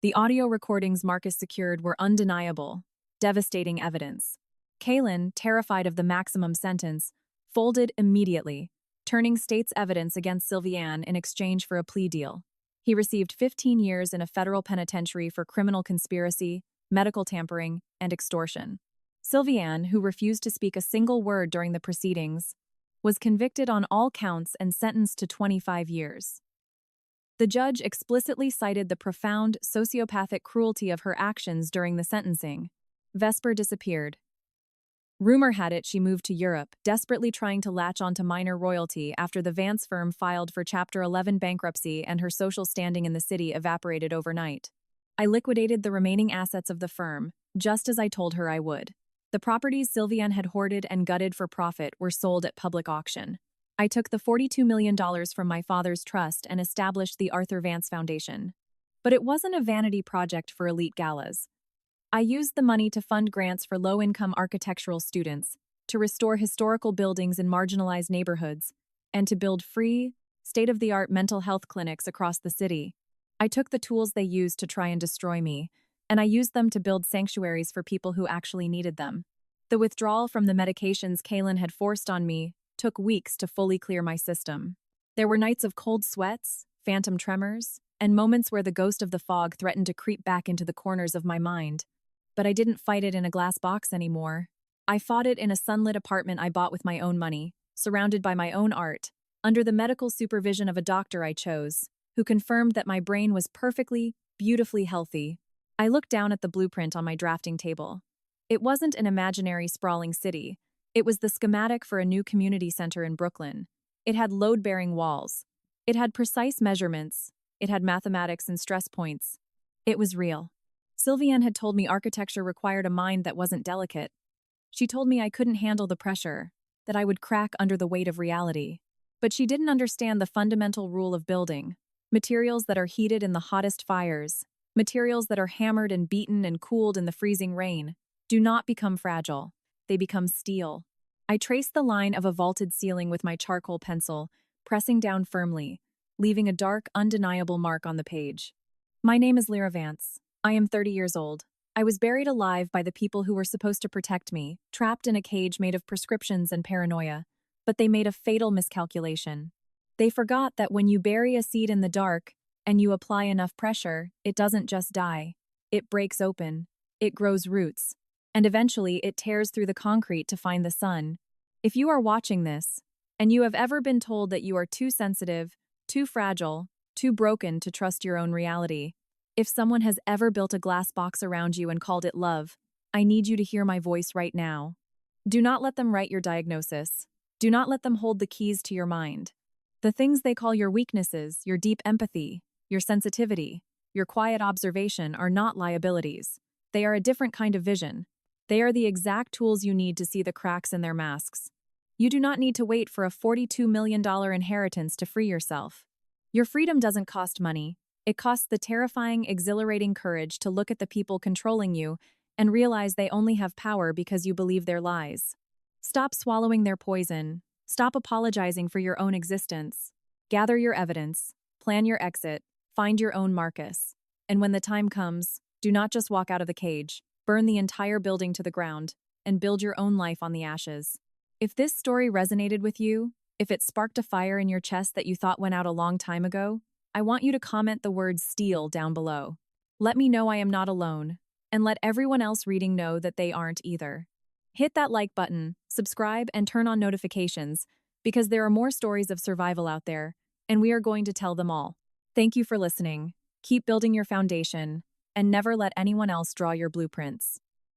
The audio recordings Marcus secured were undeniable, devastating evidence. Kalin, terrified of the maximum sentence, folded immediately, turning state's evidence against Sylviane in exchange for a plea deal. He received 15 years in a federal penitentiary for criminal conspiracy, medical tampering, and extortion. Sylviane, who refused to speak a single word during the proceedings, was convicted on all counts and sentenced to 25 years. The judge explicitly cited the profound sociopathic cruelty of her actions during the sentencing. Vesper disappeared. Rumor had it she moved to Europe, desperately trying to latch onto minor royalty after the Vance firm filed for Chapter 11 bankruptcy and her social standing in the city evaporated overnight. I liquidated the remaining assets of the firm, just as I told her I would. The properties Sylviane had hoarded and gutted for profit were sold at public auction. I took the $42 million from my father's trust and established the Arthur Vance Foundation. But it wasn't a vanity project for elite galas. I used the money to fund grants for low-income architectural students, to restore historical buildings in marginalized neighborhoods, and to build free, state-of-the-art mental health clinics across the city. I took the tools they used to try and destroy me, and I used them to build sanctuaries for people who actually needed them. The withdrawal from the medications Kalin had forced on me took weeks to fully clear my system. There were nights of cold sweats, phantom tremors, and moments where the ghost of the fog threatened to creep back into the corners of my mind. But I didn't fight it in a glass box anymore. I fought it in a sunlit apartment I bought with my own money, surrounded by my own art, under the medical supervision of a doctor I chose, who confirmed that my brain was perfectly, beautifully healthy. I looked down at the blueprint on my drafting table. It wasn't an imaginary sprawling city. It was the schematic for a new community center in Brooklyn. It had load-bearing walls. It had precise measurements. It had mathematics and stress points. It was real. Sylviane had told me architecture required a mind that wasn't delicate. She told me I couldn't handle the pressure, that I would crack under the weight of reality. But she didn't understand the fundamental rule of building. Materials that are heated in the hottest fires, materials that are hammered and beaten and cooled in the freezing rain, do not become fragile. They become steel. I traced the line of a vaulted ceiling with my charcoal pencil, pressing down firmly, leaving a dark, undeniable mark on the page. My name is Lyra Vance. I am 30 years old. I was buried alive by the people who were supposed to protect me, trapped in a cage made of prescriptions and paranoia. But they made a fatal miscalculation. They forgot that when you bury a seed in the dark and you apply enough pressure, it doesn't just die. It breaks open. It grows roots. And eventually it tears through the concrete to find the sun. If you are watching this, And you have ever been told that you are too sensitive, too fragile, too broken to trust your own reality. If someone has ever built a glass box around you and called it love, I need you to hear my voice right now. Do not let them write your diagnosis. Do not let them hold the keys to your mind. The things they call your weaknesses, your deep empathy, your sensitivity, your quiet observation are not liabilities. They are a different kind of vision. They are the exact tools you need to see the cracks in their masks. You do not need to wait for a $42 million inheritance to free yourself. Your freedom doesn't cost money. It costs the terrifying, exhilarating courage to look at the people controlling you and realize they only have power because you believe their lies. Stop swallowing their poison. Stop apologizing for your own existence. Gather your evidence, plan your exit, find your own Marcus. And when the time comes, do not just walk out of the cage, burn the entire building to the ground, and build your own life on the ashes. If this story resonated with you, if it sparked a fire in your chest that you thought went out a long time ago, I want you to comment the word "steal" down below. Let me know I am not alone, and let everyone else reading know that they aren't either. Hit that like button, subscribe, and turn on notifications, because there are more stories of survival out there, and we are going to tell them all. Thank you for listening. Keep building your foundation, and never let anyone else draw your blueprints.